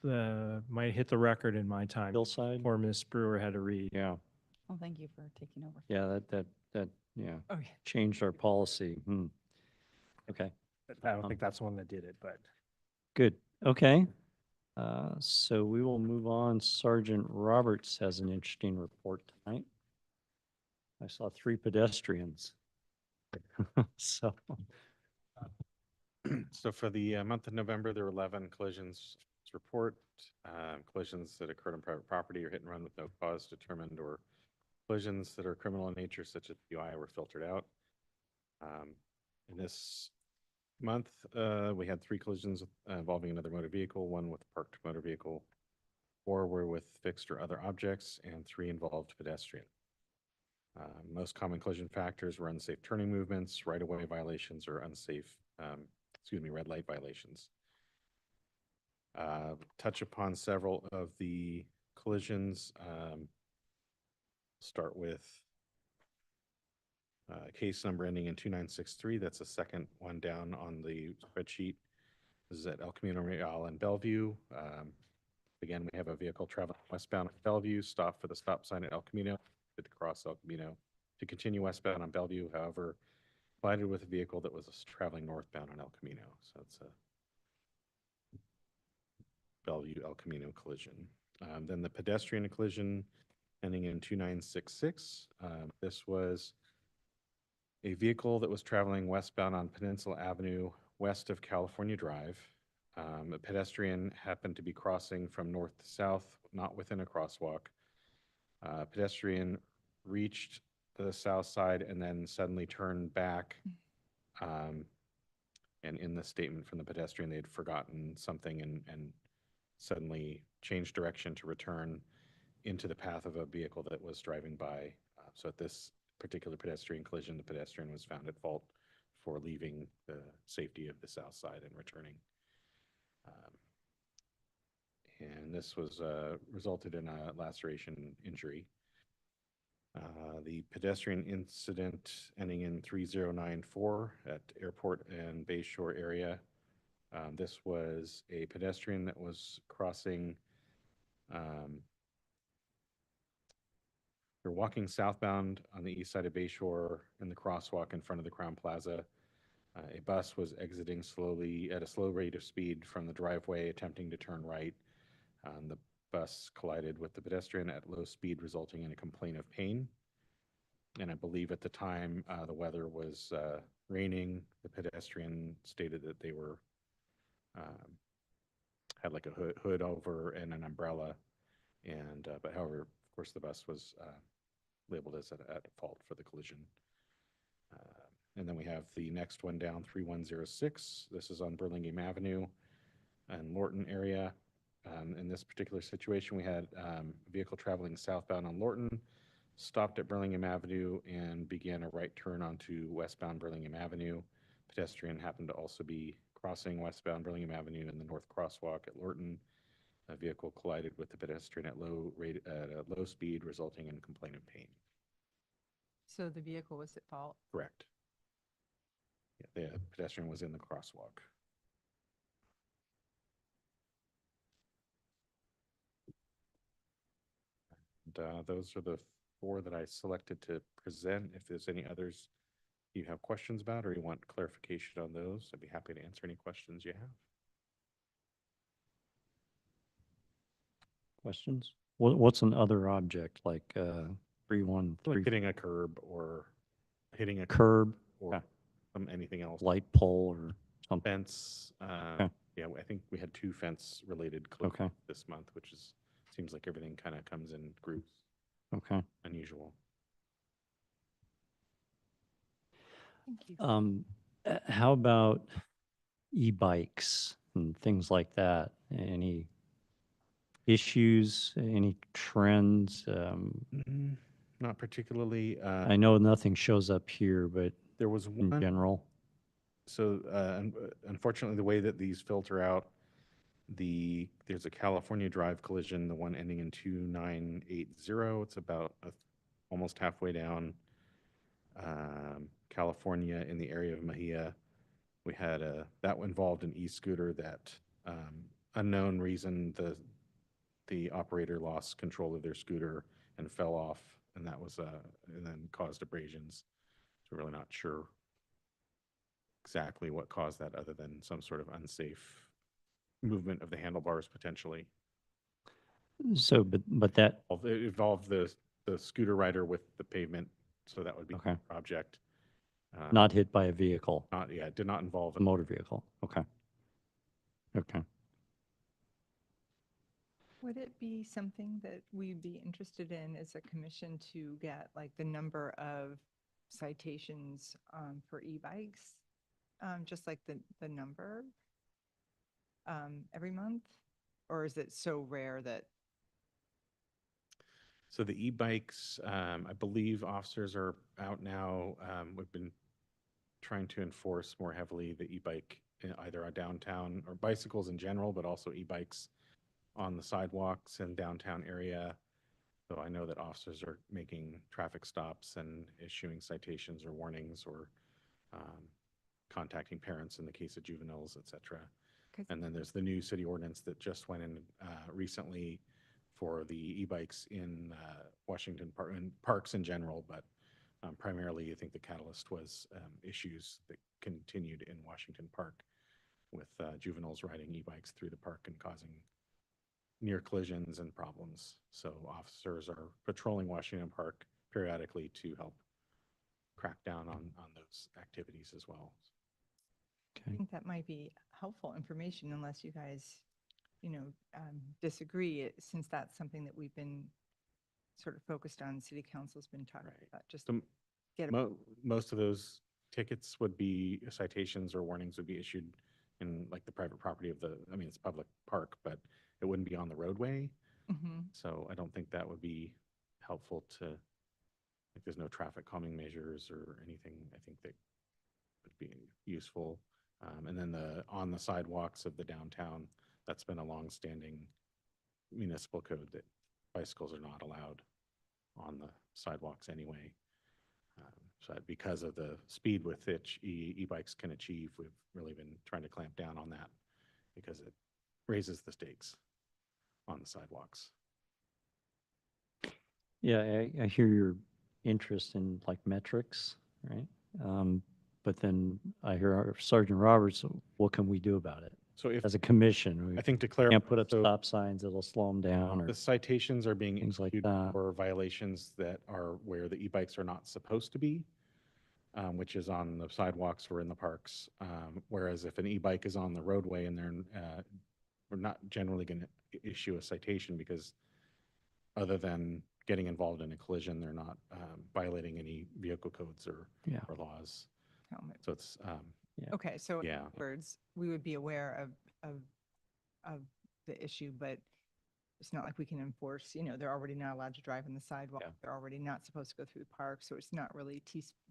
might hit the record in my time. Hillside? Poor Miss Brewer had to read. Yeah, Well, thank you for taking over. yeah, that, yeah, Oh, yeah. changed our policy. Okay, But I don't think that's the one that did it, but. good. Okay. So we will move on. Sergeant Roberts has an interesting report tonight. I saw 3 pedestrians. So, So for the month of November, there were 11 collisions to report. Collisions that occurred on private property or hit and run with no cause determined, or collisions that are criminal in nature, such as DUI, were filtered out. In this month, we had 3 collisions involving another motor vehicle, 1 with a parked motor vehicle, 4 were with fixed or other objects, and 3 involved pedestrian. Most common collision factors were unsafe turning movements, right-of-way violations, or red light violations. Touch upon several of the collisions. Start with case number ending in 2963. That's the second one down on the spreadsheet. This is at El Camino Real in Bellevue. Again, we have a vehicle traveling westbound at Bellevue, stopped for the stop sign at El Camino, to cross El Camino to continue westbound on Bellevue. However, collided with a vehicle that was traveling northbound on El Camino. So it's a Bellevue El Camino collision. Then the pedestrian collision ending in 2966. This was a vehicle that was traveling westbound on Peninsula Avenue west of California Drive. A pedestrian happened to be crossing from north to south, not within a crosswalk. Pedestrian reached the south side and then suddenly turned back. And in the statement from the pedestrian, they'd forgotten something and suddenly changed direction to return into the path of a vehicle that was driving by. So at this particular pedestrian collision, the pedestrian was found at fault for leaving the safety of the south side and returning. And this was resulted in a laceration injury. The pedestrian incident ending in 3094 at Airport and Bayshore area. This was a pedestrian that was crossing, they're walking southbound on the east side of Bayshore in the crosswalk in front of the Crown Plaza. A bus was exiting slowly at a slow rate of speed from the driveway, attempting to turn right. The bus collided with the pedestrian at low speed, resulting in a complaint of pain. And I believe at the time the weather was raining. The pedestrian stated that they were had like a hood over and an umbrella, and but however, of course, the bus was labeled as at fault for the collision. And then we have the next one down, 3106. This is on Burlingame Avenue and Lorton area. In this particular situation, we had a vehicle traveling southbound on Lorton, stopped at Burlingame Avenue and began a right turn onto westbound Burlingame Avenue. Pedestrian happened to also be crossing westbound Burlingame Avenue in the north crosswalk at Lorton. A vehicle collided with the pedestrian at a low speed, resulting in complaint of pain. So the vehicle was at fault? Correct. Yeah, the pedestrian was in the crosswalk. And those are the 4 that I selected to present. If there's any others you have questions about or you want clarification on those, I'd be happy to answer any questions you have. questions? What's an other object like 313? Like hitting a curb or hitting a Curb, or anything else. light pole or something? Fence. Okay. Yeah, I think we had 2 fence-related Okay. collisions this month, which seems like everything kind of comes in groups. Okay. Unusual. Thank you. How about e-bikes and things like that? Any issues, any trends? Not particularly. I know nothing shows up here, but There was in one. general. So unfortunately, the way that these filter out, there's a California Drive collision, the one ending in 2980. It's about almost halfway down California in the area of Mejia. We had that involved an e-scooter that unknown reason the operator lost control of their scooter and fell off, and that was and then caused abrasions. So we're really not sure exactly what caused that, other than some sort of unsafe movement of the handlebars potentially. So, but that, It involved the scooter rider with the pavement, so that would be Okay. the object. not hit by a vehicle, Not, yeah, it did not involve a motor vehicle. Okay. Okay. Would it be something that we'd be interested in as a commission to get like the number of citations for e-bikes? Just like the number every month? Or is it so rare that, So the e-bikes, I believe officers are out now. We've been trying to enforce more heavily the e-bike either on downtown or bicycles in general, but also e-bikes on the sidewalks and downtown area. So I know that officers are making traffic stops and issuing citations or warnings, or contacting parents in the case of juveniles, et cetera. 'cause- And then there's the new city ordinance that just went in recently for the e-bikes in Washington Park and parks in general, but primarily I think the catalyst was issues that continued in Washington Park with juveniles riding e-bikes through the park and causing near collisions and problems. So officers are patrolling Washington Park periodically to help crack down on those activities as well. I Okay. think that might be helpful information unless you guys, disagree, since that's something that we've been sort of focused on, city council's been talking Right. about, just So get a most of those tickets would be citations or warnings would be issued in like the private property of it's a public park, but it wouldn't be on the roadway. Mhm. So I don't think that would be helpful to, like, there's no traffic calming measures or anything, I think, that would be useful. And then on the sidewalks of the downtown, that's been a long-standing municipal code that bicycles are not allowed on the sidewalks anyway. So because of the speed with which e-bikes can achieve, we've really been trying to clamp down on that because it raises the stakes on the sidewalks. Yeah, I hear your interest in like metrics, right? But then I hear Sergeant Roberts, what can we do about it? So if, As a commission, we I think to clarify, can't put up so stop signs that'll slow them down or the citations are being things like issued that. for violations that are where the e-bikes are not supposed to be, which is on the sidewalks or in the parks. Whereas if an e-bike is on the roadway and we're not generally going to issue a citation because other than getting involved in a collision, they're not violating any vehicle codes or Yeah. laws. Helmet. So it's, Okay, so in yeah. other words, we would be aware of the issue, but it's not like we can enforce, they're already not allowed to drive on the sidewalk. Yeah. They're already not supposed to go through the park, so it's not really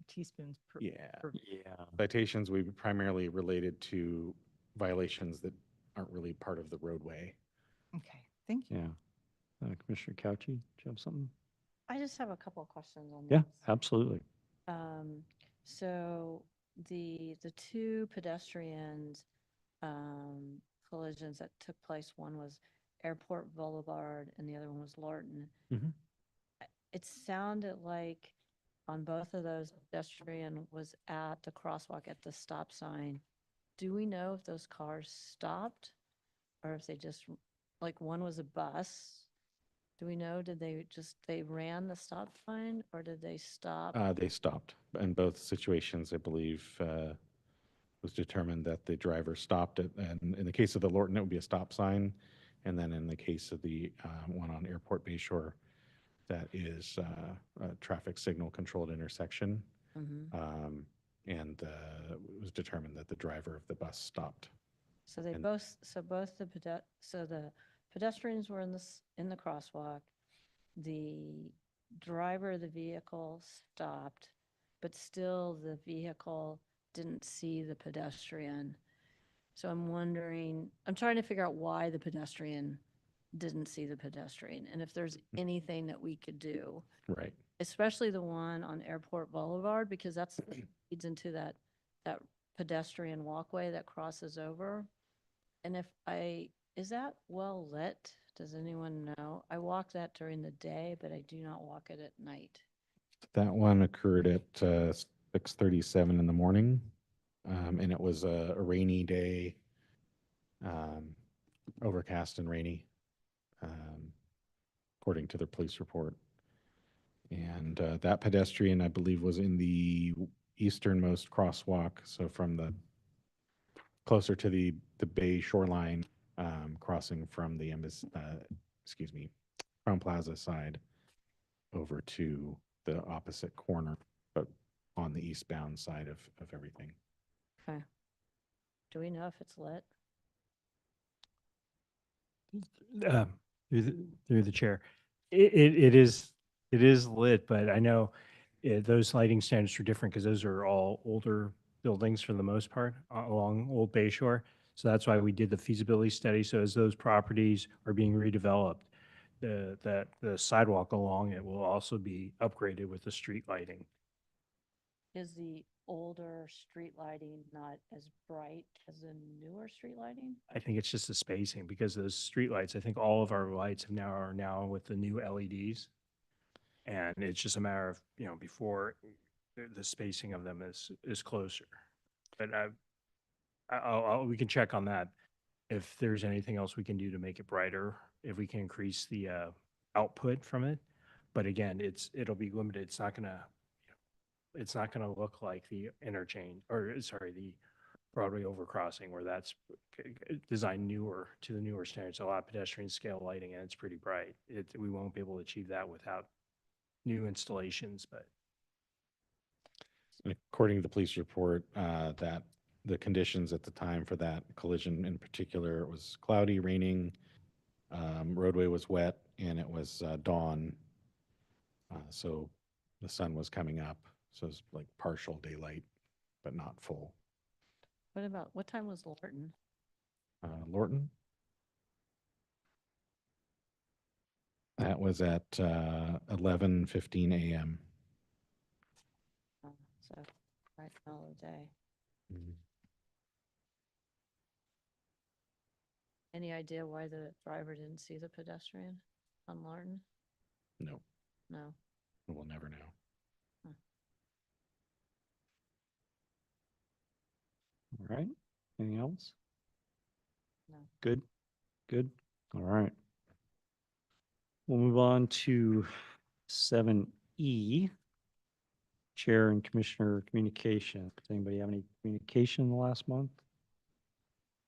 teaspoons per. Yeah. Yeah. Citations we primarily related to violations that aren't really part of the roadway. Okay, thank you. Yeah. Commissioner Couchy, do you have something? I just have a couple of questions on Yeah, this. absolutely. So the two pedestrians collisions that took place, one was Airport Boulevard and the other one was Lorton. Mhm. It sounded like on both of those, pedestrian was at the crosswalk at the stop sign. Do we know if those cars stopped or if they just, like, one was a bus? Do we know, did they ran the stop sign or did they stop? They stopped. In both situations, I believe, was determined that the driver stopped it. And in the case of the Lorton, it would be a stop sign. And then in the case of the one on Airport Bayshore, that is a traffic signal controlled intersection. Mhm. And it was determined that the driver of the bus stopped. So they And- both, so both the pedestrians were in the crosswalk. The driver of the vehicle stopped, but still the vehicle didn't see the pedestrian. So I'm wondering, I'm trying to figure out why the pedestrian didn't see the pedestrian and if there's anything that we could do, Right. especially the one on Airport Boulevard, because that's leads into that pedestrian walkway that crosses over. And is that well lit? Does anyone know? I walk that during the day, but I do not walk it at night. That one occurred at 6:37 in the morning, and it was a rainy day, overcast and rainy, according to the police report. And that pedestrian, I believe, was in the easternmost crosswalk, so from the closer to the bay shoreline, crossing from the Crown Plaza side over to the opposite corner, but on the eastbound side of everything. Okay. Do we know if it's lit? Through the chair. It is lit, but I know those lighting standards are different because those are all older buildings for the most part along Old Bay Shore. So that's why we did the feasibility study. So as those properties are being redeveloped, the sidewalk along it will also be upgraded with the street lighting. Is the older street lighting not as bright as the newer street lighting? I think it's just the spacing because those street lights, I think all of our lights are now with the new LEDs. And it's just a matter of, before the spacing of them is closer. But we can check on that. If there's anything else we can do to make it brighter, if we can increase the output from it. But again, it'll be limited. It's not gonna look like the interchange, the Broadway overcrossing where that's designed newer to the newer standards, a lot of pedestrian scale lighting, and it's pretty bright. We won't be able to achieve that without new installations, but. And according to the police report, that the conditions at the time for that collision in particular, it was cloudy, raining, roadway was wet, and it was dawn. So the sun was coming up. So it's like partial daylight, but not full. What time was Lorton? Lorton? That was at 11:15 a.m. So right middle of the day. Any idea why the driver didn't see the pedestrian on Lorton? No, No. we'll never know. All right. Anything else? No. Good. Good. All right. We'll move on to 7E, Chair and Commissioner Communication. Does anybody have any communication in the last month?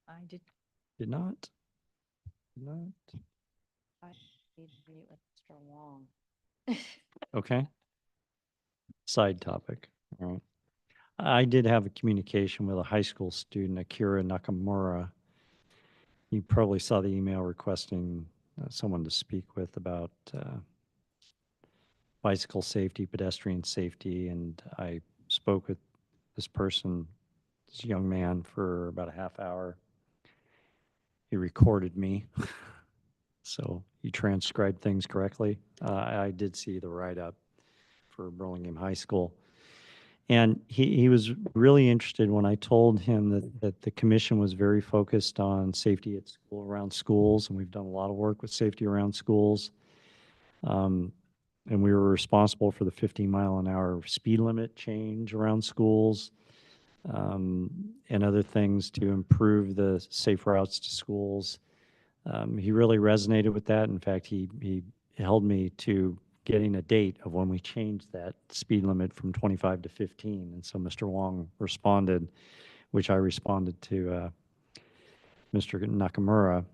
I did. Did not? Did not? I need to meet with Mr. Wong. Okay. Side topic. All right. I did have a communication with a high school student, Akira Nakamura. You probably saw the email requesting someone to speak with about bicycle safety, pedestrian safety, and I spoke with this person, this young man, for about a half hour. He recorded me, so he transcribed things correctly. I did see the write-up for Burlingame High School. And he was really interested when I told him that the commission was very focused on safety at school, around schools, and we've done a lot of work with safety around schools. And we were responsible for the 15-mile-an-hour speed limit change around schools, and other things to improve the safe routes to schools. He really resonated with that. In fact, he held me to getting a date of when we changed that speed limit from 25 to 15. And so Mr. Wong responded, which I responded to Mr. Nakamura.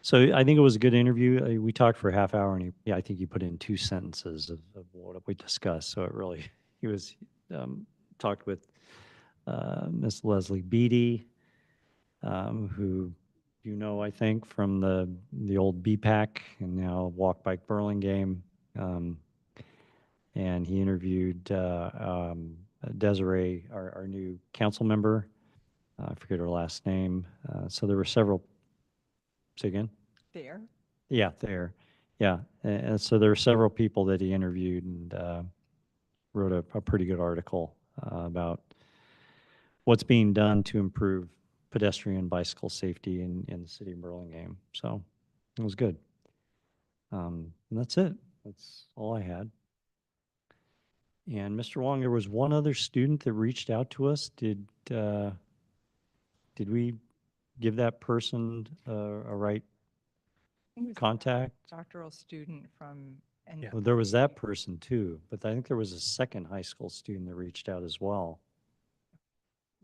So I think it was a good interview. We talked for a half hour, and I think he put in 2 sentences of what we discussed. So it really, he was talked with Miss Leslie Beatty, who you know, I think, from the old BPAC and now Walk Bike Burlingame. And he interviewed Desiree, our new council member. I forget her last name. So there were several. Say again? There. Yeah, there. Yeah. And so there were several people that he interviewed and wrote a pretty good article about what's being done to improve pedestrian bicycle safety in the city of Burlingame. So it was good. And that's it. That's all I had. And Mr. Wong, there was one other student that reached out to us. Did we give that person a right I think it was a contact? doctoral student from, and Yeah. Well, there was that person too, but I think there was a second high school student that reached out as well.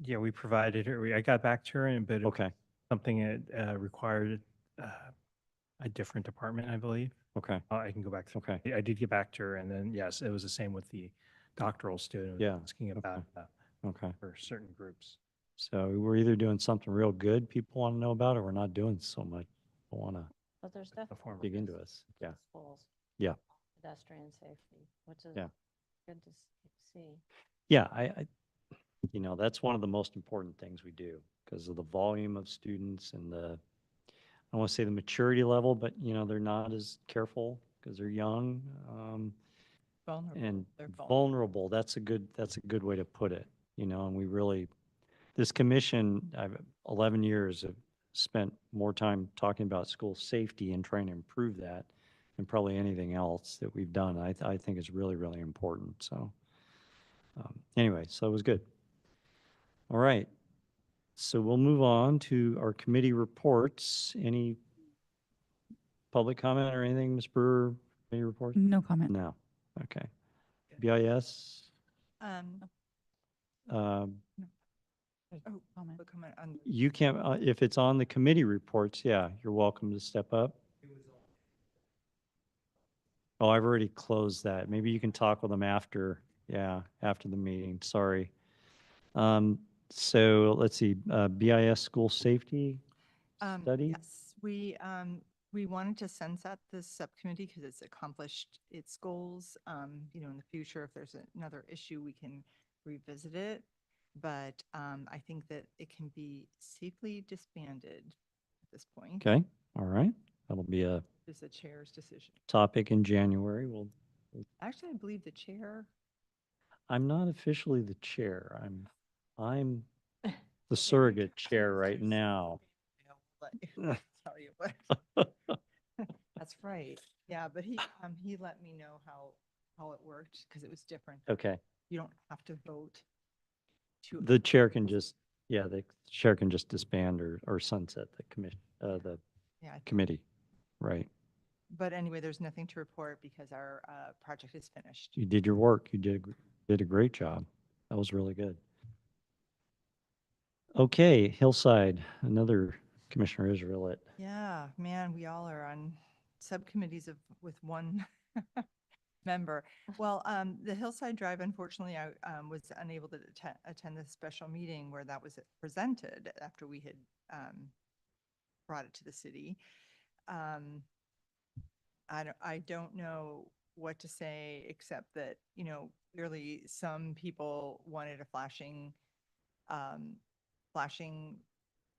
Yeah, we provided her, I got back to her, but it was Okay, something that required a different department, I believe. okay, I can go back to, okay. I did get back to her, and then, yes, it was the same with the doctoral student. Yeah, Asking about Okay. for certain groups. So we're either doing something real good people want to know about, or we're not doing so much. People want to But there's definitely. dig into us. Yeah. schools, Yeah. Pedestrian safety, which is Yeah. good to see. Yeah, you know, that's one of the most important things we do because of the volume of students and I don't want to say the maturity level, but you know, they're not as careful because they're young. vulnerable. And They're vulnerable, that's a good way to put it, you know, and we really, this commission, I've 11 years have spent more time talking about school safety and trying to improve that than probably anything else that we've done. I think it's really, really important. So anyway, so it was good. All right. So we'll move on to our committee reports. Any public comment or anything, Ms. Brewer? Committee report? No comment. No. Okay. BIS? Um, Um, oh, public comment on, You can't, if it's on the committee reports, yeah, you're welcome to step up. Oh, I've already closed that. Maybe you can talk with them after, after the meeting. Sorry. So let's see, BIS school safety study? yes, we wanted to sunset this subcommittee because it's accomplished its goals. You know, in the future, if there's another issue, we can revisit it. But I think that it can be safely disbanded at this point. Okay, all right. That'll be a It's the chair's decision. topic in January. Actually, I believe the chair. I'm not officially the chair. I'm the surrogate chair right now. Tell you what. That's right. Yeah, but he let me know how it worked because it was different. Okay, You don't have to vote. the chair can just, the chair can just disband or sunset the commission, the Yeah, I think- committee, right? but anyway, there's nothing to report because our project is finished. You did your work. You did a great job. That was really good. Okay, Hillside, another Commissioner Israelit. Yeah, man, we all are on subcommittees with one member. Well, the Hillside Drive, unfortunately, I was unable to attend the special meeting where that was presented after we had brought it to the city. I don't know what to say, except that, you know, clearly some people wanted a flashing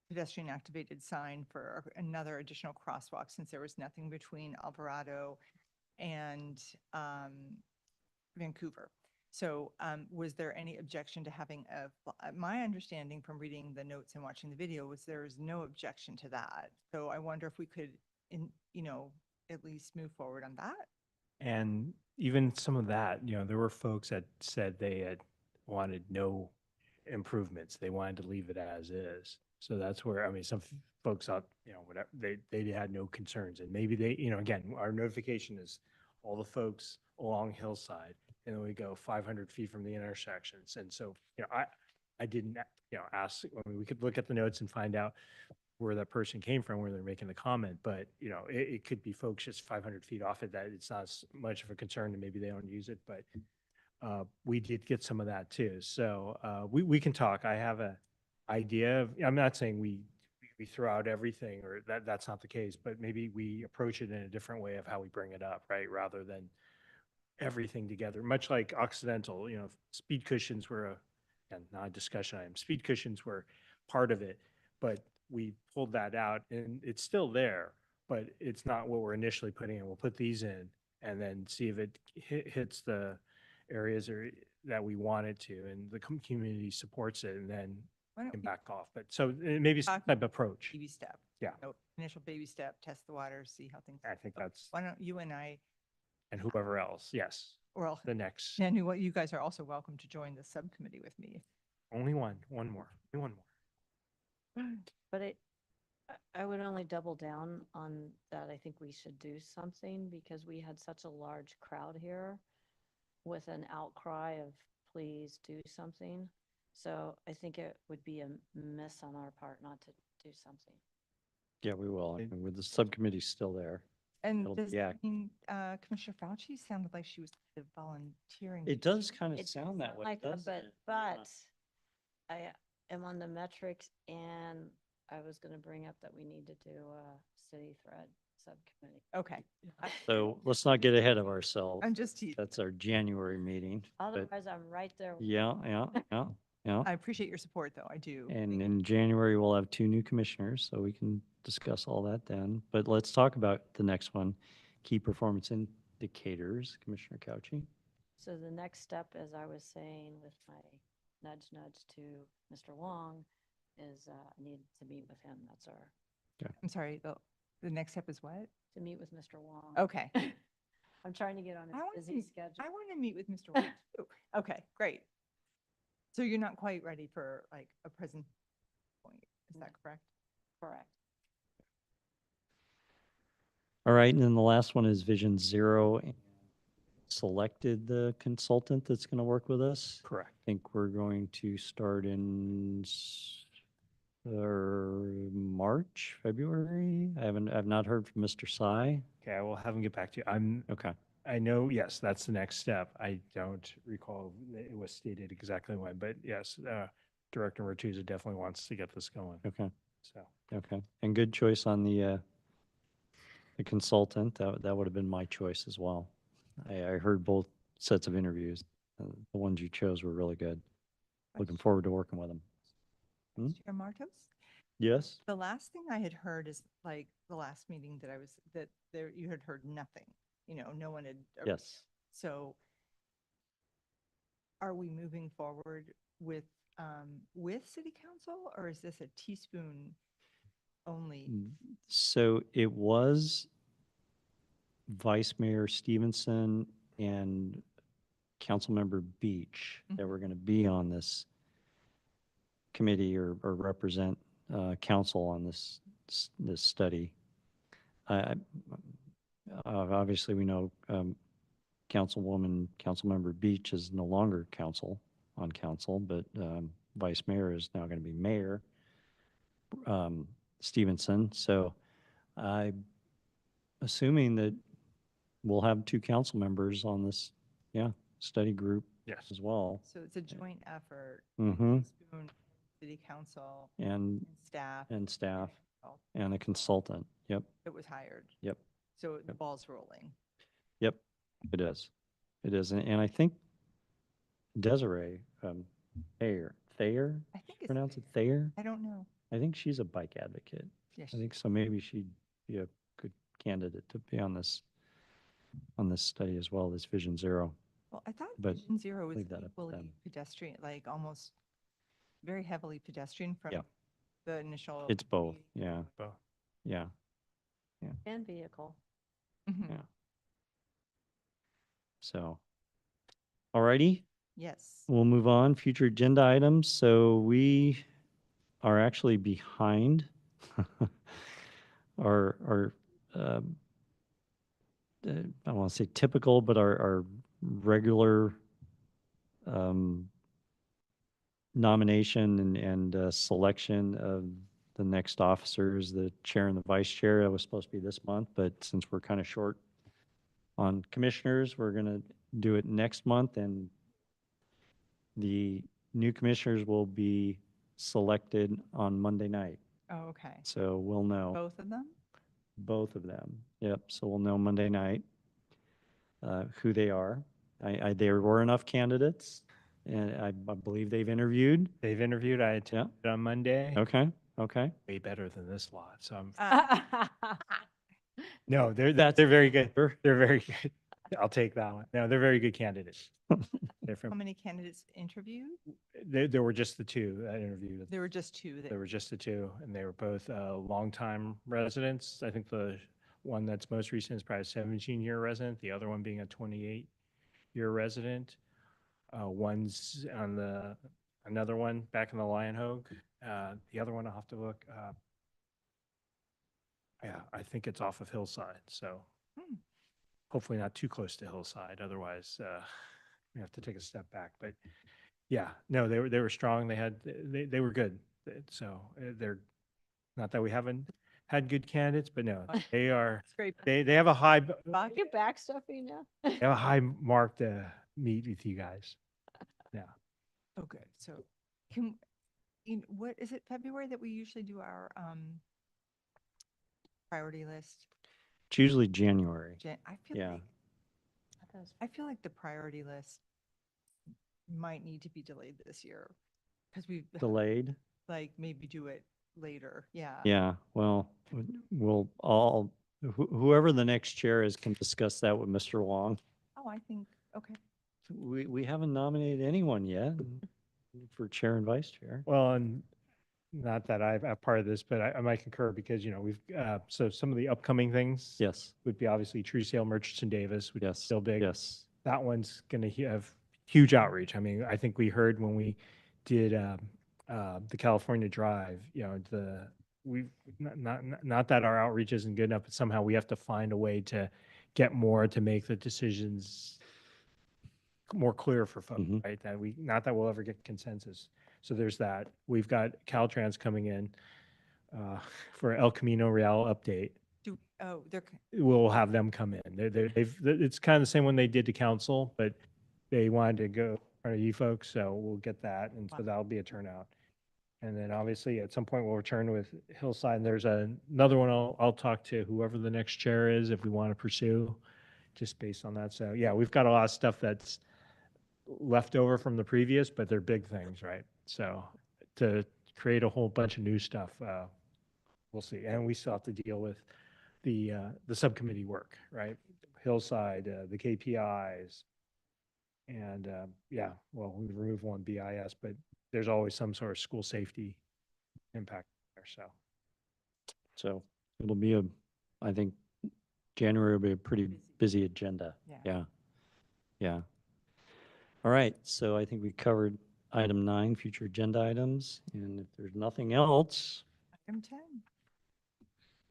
pedestrian activated sign for another additional crosswalk since there was nothing between Alvarado and Vancouver. So was there any objection to having my understanding from reading the notes and watching the video was there was no objection to that. So I wonder if we could, at least move forward on that. And even some of that, you know, there were folks that said they had wanted no improvements. They wanted to leave it as is. So that's where, I mean, some folks thought, you know, whatever, they had no concerns. And maybe they, you know, again, our notification is all the folks along Hillside, and then we go 500 feet from the intersections. And so, you know, I didn't, you know, ask, I mean, we could look at the notes and find out where that person came from, where they're making the comment, but you know, it could be folks just 500 feet off it that it's not as much of a concern and maybe they don't use it, but we did get some of that too. So we can talk. I have a idea of, I'm not saying we throw out everything or that's not the case, but maybe we approach it in a different way of how we bring it up, right? Rather than everything together, much like Occidental, speed cushions were and not a discussion item, speed cushions were part of it, but we pulled that out and it's still there, but it's not what we're initially putting in. We'll put these in and then see if it hits the areas that we want it to, and the community supports it, and then Why don't can we back off. But so maybe some talk type of approach. baby step? Yeah. Initial baby step, test the water, see how things. I think go. that's, Why don't you and I, and whoever else, yes, well, the next, and you guys are also welcome to join the subcommittee with me. only one more, only one more. But I would only double down on that. I think we should do something because we had such a large crowd here with an outcry of please do something. So I think it would be a miss on our part not to do something. Yeah, we will. I mean, with the subcommittee's still there. And It'll does, be act- Commissioner Fauci sounded like she was kind of volunteering. It does kind of It sound that way, Like, doesn't it? but I am on the metrics, and I was gonna bring up that we need to do a city thread subcommittee. Okay. So let's not get ahead of ourselves. I'm just, teasing. That's our January meeting. But Otherwise, I'm right there. with yeah, yeah. I appreciate your support, though. I do. And in January, we'll have 2 new commissioners, so we can discuss all that then. But let's talk about the next one, key performance indicators, Commissioner Couchy. So the next step, as I was saying with my nudge to Mr. Wong, is I need to meet with him. That's our, I'm sorry, the next step is what? to meet with Mr. Wong. Okay. I'm trying to get on I wanna his busy see- schedule. I want to meet with Mr. Wang too. Okay, great. So you're not quite ready for like a present point, is that correct? Correct. All right, and then the last one is Vision Zero. Selected the consultant that's going to work with us. Correct. I think we're going to start in March, February. I've not heard from Mr. Sy. Okay, I will have him get back to you. Okay. I know, yes, that's the next step. I don't recall that it was stated exactly when, but yes, Director Martuza definitely wants to get this going. Okay. So, Okay. And good choice on the consultant. That would have been my choice as well. I heard both sets of interviews. The ones you chose were really good. Looking forward to working with them. Chair Martos? Yes? The last thing I had heard is like the last meeting that you had heard nothing, no one had. Yes. So are we moving forward with city council, or is this a teaspoon only? So it was Vice Mayor Stevenson and Councilmember Beach that were going to be on this committee or represent council on this study. Obviously, we know Councilmember Beach is no longer on council, but Vice Mayor is now going to be Mayor Stevenson. So I'm assuming that we'll have 2 council members on this, study group yes. as well. So it's a joint effort. Mm-hmm. Teaspoon, city council And staff. Oh, and a consultant. Yep. it was hired. Yep. So the Yep. ball's rolling. Yep. It is. It is. And I think Desiree Thayer, I think it's. pronounce it Thayer? I don't know. I think she's a bike advocate. Yes. I think so. Maybe she'd be a good candidate to be on this study as well, this Vision Zero. Well, I thought but Vision Zero was leave that up to equally them. pedestrian, like almost very heavily pedestrian from Yeah. the initial. It's both. meeting. Yeah. Both. Yeah. And vehicle. Mhm. Yeah. So, all righty. Yes. We'll move on. Future agenda items. So we are actually behind our I don't want to say typical, but our regular nomination and selection of the next officers, the chair and the vice chair. That was supposed to be this month, but since we're kind of short on commissioners, we're going to do it next month. And The new commissioners will be selected on Monday night. Oh, okay. So we'll know. Both of them? Both of them. Yep. So we'll know Monday night who they are. There were enough candidates, and I believe they've interviewed. They've interviewed, I attended on Monday. Okay. Okay. Way better than this lot, so I'm, No, they're That's- very good. They're very good. I'll take that one. No, they're very good candidates. They're How from, many candidates interviewed? there were just the two that interviewed. There were just two that. There were just the two, and they were both longtime residents. I think the one that's most recent is probably a 17-year resident, the other one being a 28-year resident. One's on another one back in the Lion Hogue. The other one, I'll have to look. Yeah, I think it's off of Hillside, so Hmm. hopefully not too close to Hillside. Otherwise, we have to take a step back. But yeah, no, they were strong. They were good. So they're not that we haven't had good candidates, but no, they are. It's great. They have a high You're backstuffing now? they have a high mark to meet with you guys. Yeah. Oh, good. So what is it, February that we usually do our priority list? It's usually January. I feel Yeah. like, I feel like the priority list might need to be delayed this year because we've Delayed. like maybe do it later. Yeah. Yeah. Well, we'll all, whoever the next chair is can discuss that with Mr. Wong. Oh, I think, okay. We haven't nominated anyone yet for chair and vice chair. Well, and not that I'm part of this, but I might concur because, we've, so some of the upcoming things Yes. would be obviously True Sale Murchison Davis, which is Yes. still big. Yes. That one's going to have huge outreach. I mean, I think we heard when we did the California Drive, not that our outreach isn't good enough, but somehow we have to find a way to get more to make the decisions more clear for folks, Mhm. right? Not that we'll ever get consensus. So there's that. We've got Caltrans coming in for El Camino Real update. They're, We'll have them come in. It's kind of the same one they did to council, but they wanted to go in front of you folks, so we'll get that, and so that'll be a turnout. And then obviously at some point we'll return with Hillside. And there's another one I'll talk to whoever the next chair is if we want to pursue, just based on that. So yeah, we've got a lot of stuff that's left over from the previous, but they're big things, right? So to create a whole bunch of new stuff, we'll see. And we still have to deal with the subcommittee work, right? Hillside, the KPIs, and yeah, well, we removed one BIS, but there's always some sort of school safety impact there. So it'll be I think January will be a pretty busy agenda. Yeah. Yeah. Yeah. All right. So I think we covered item 9, future agenda items. And if there's nothing else, item 10.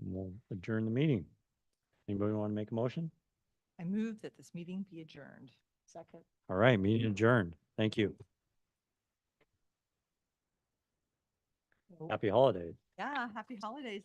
we'll adjourn the meeting. Anybody want to make a motion? I move that this meeting be adjourned. Second. All right, meeting adjourned. Thank you. Happy holidays. Yeah, happy holidays.